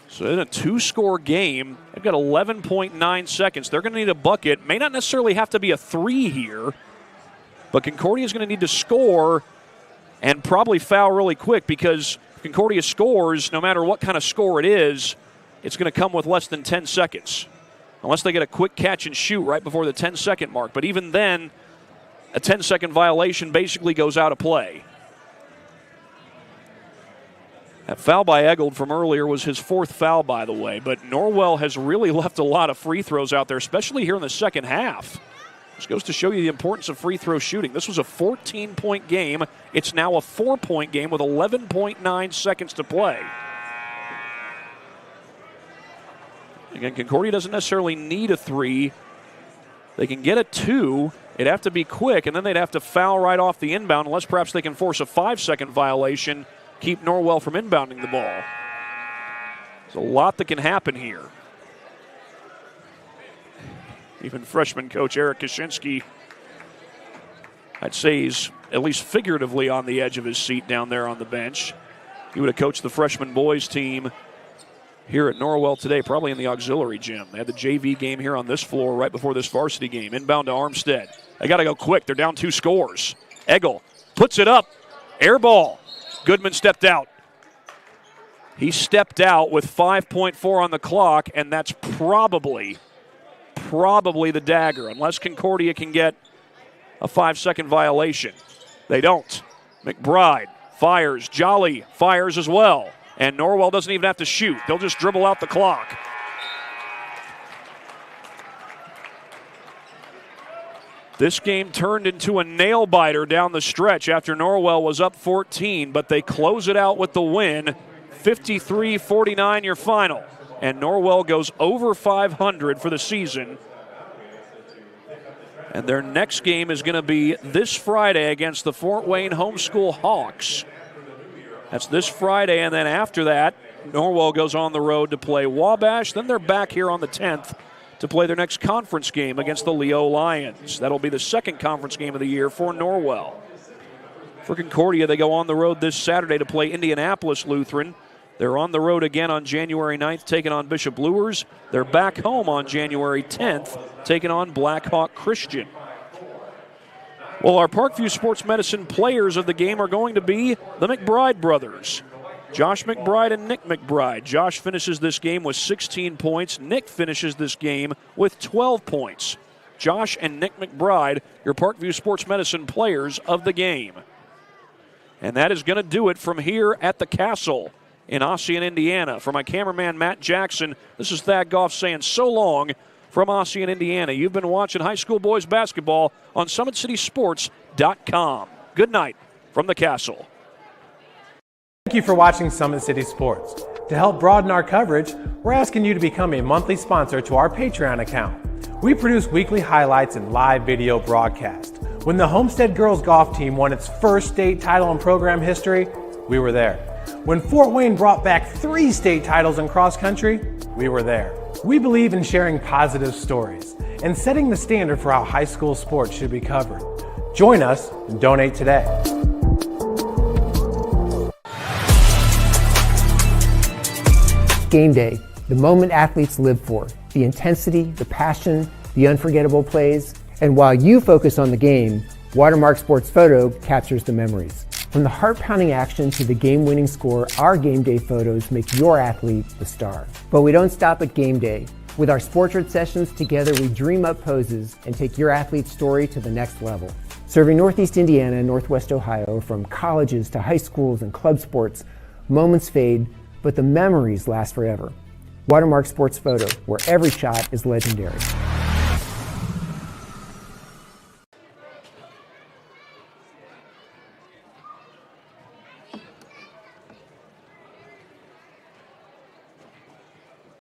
So in a 2-score game, they've got 11.9 seconds. They're going to need a bucket. May not necessarily have to be a 3 here. But Concordia is going to need to score and probably foul really quick, because Concordia scores, no matter what kind of score it is, it's going to come with less than 10 seconds. Unless they get a quick catch and shoot right before the 10-second mark. But even then, a 10-second violation basically goes out of play. That foul by Eggold from earlier was his 4th foul, by the way. But Norwell has really left a lot of free throws out there, especially here in the second half. This goes to show you the importance of free throw shooting. This was a 14-point game. It's now a 4-point game with 11.9 seconds to play. Again, Concordia doesn't necessarily need a 3. They can get a 2. It'd have to be quick, and then they'd have to foul right off the inbound, unless perhaps they can force a 5-second violation, keep Norwell from inbounding the ball. There's a lot that can happen here. Even freshman coach Eric Kaczynski, I'd say he's at least figuratively on the edge of his seat down there on the bench. He would have coached the freshman boys team here at Norwell today, probably in the auxiliary gym. They had the JV game here on this floor right before this varsity game. Inbound to Armstead. They got to go quick. They're down 2 scores. Eggle puts it up. Air ball. Goodman stepped out. He stepped out with 5.4 on the clock, and that's probably the dagger, unless Concordia can get a 5-second violation. They don't. McBride fires. Jolly fires as well. And Norwell doesn't even have to shoot. They'll just dribble out the clock. This game turned into a nail-biter down the stretch after Norwell was up 14, but they close it out with the win. 53-49 your final. And Norwell goes over 500 for the season. And their next game is going to be this Friday against the Fort Wayne Homeschool Hawks. That's this Friday, and then after that, Norwell goes on the road to play Wabash. Then they're back here on the 10th to play their next conference game against the Leo Lions. That'll be the second conference game of the year for Norwell. For Concordia, they go on the road this Saturday to play Indianapolis Lutheran. They're on the road again on January 9th, taking on Bishop Luers. They're back home on January 10th, taking on Blackhawk Christian. Well, our Parkview Sports Medicine players of the game are going to be the McBride brothers, Josh McBride and Nick McBride. Josh finishes this game with 16 points. Nick finishes this game with 12 points. Josh and Nick McBride, your Parkview Sports Medicine players of the game. And that is going to do it from here at the Castle in Ossian, Indiana. For my cameraman, Matt Jackson, this is Thad Goff saying so long from Ossian, Indiana. You've been watching high school boys basketball on SummitCitySports.com. Good night from the Castle. Thank you for watching Summit City Sports. To help broaden our coverage, we're asking you to become a monthly sponsor to our Patreon account. We produce weekly highlights and live video broadcasts. When the Homestead Girls Golf Team won its first state title in program history, we were there. When Fort Wayne brought back 3 state titles in cross country, we were there. We believe in sharing positive stories and setting the standard for how high school sports should be covered. Join us and donate today. Game day, the moment athletes live for, the intensity, the passion, the unforgettable plays, and while you focus on the game, Watermark Sports Photo captures the memories. From the heart-pounding action to the game-winning score, our game day photos make your athlete the star. But we don't stop at game day. With our Sportrait sessions together, we dream up poses and take your athlete's story to the next level. Serving Northeast Indiana and Northwest Ohio, from colleges to high schools and club sports, moments fade, but the memories last forever. Watermark Sports Photo, where every shot is legendary.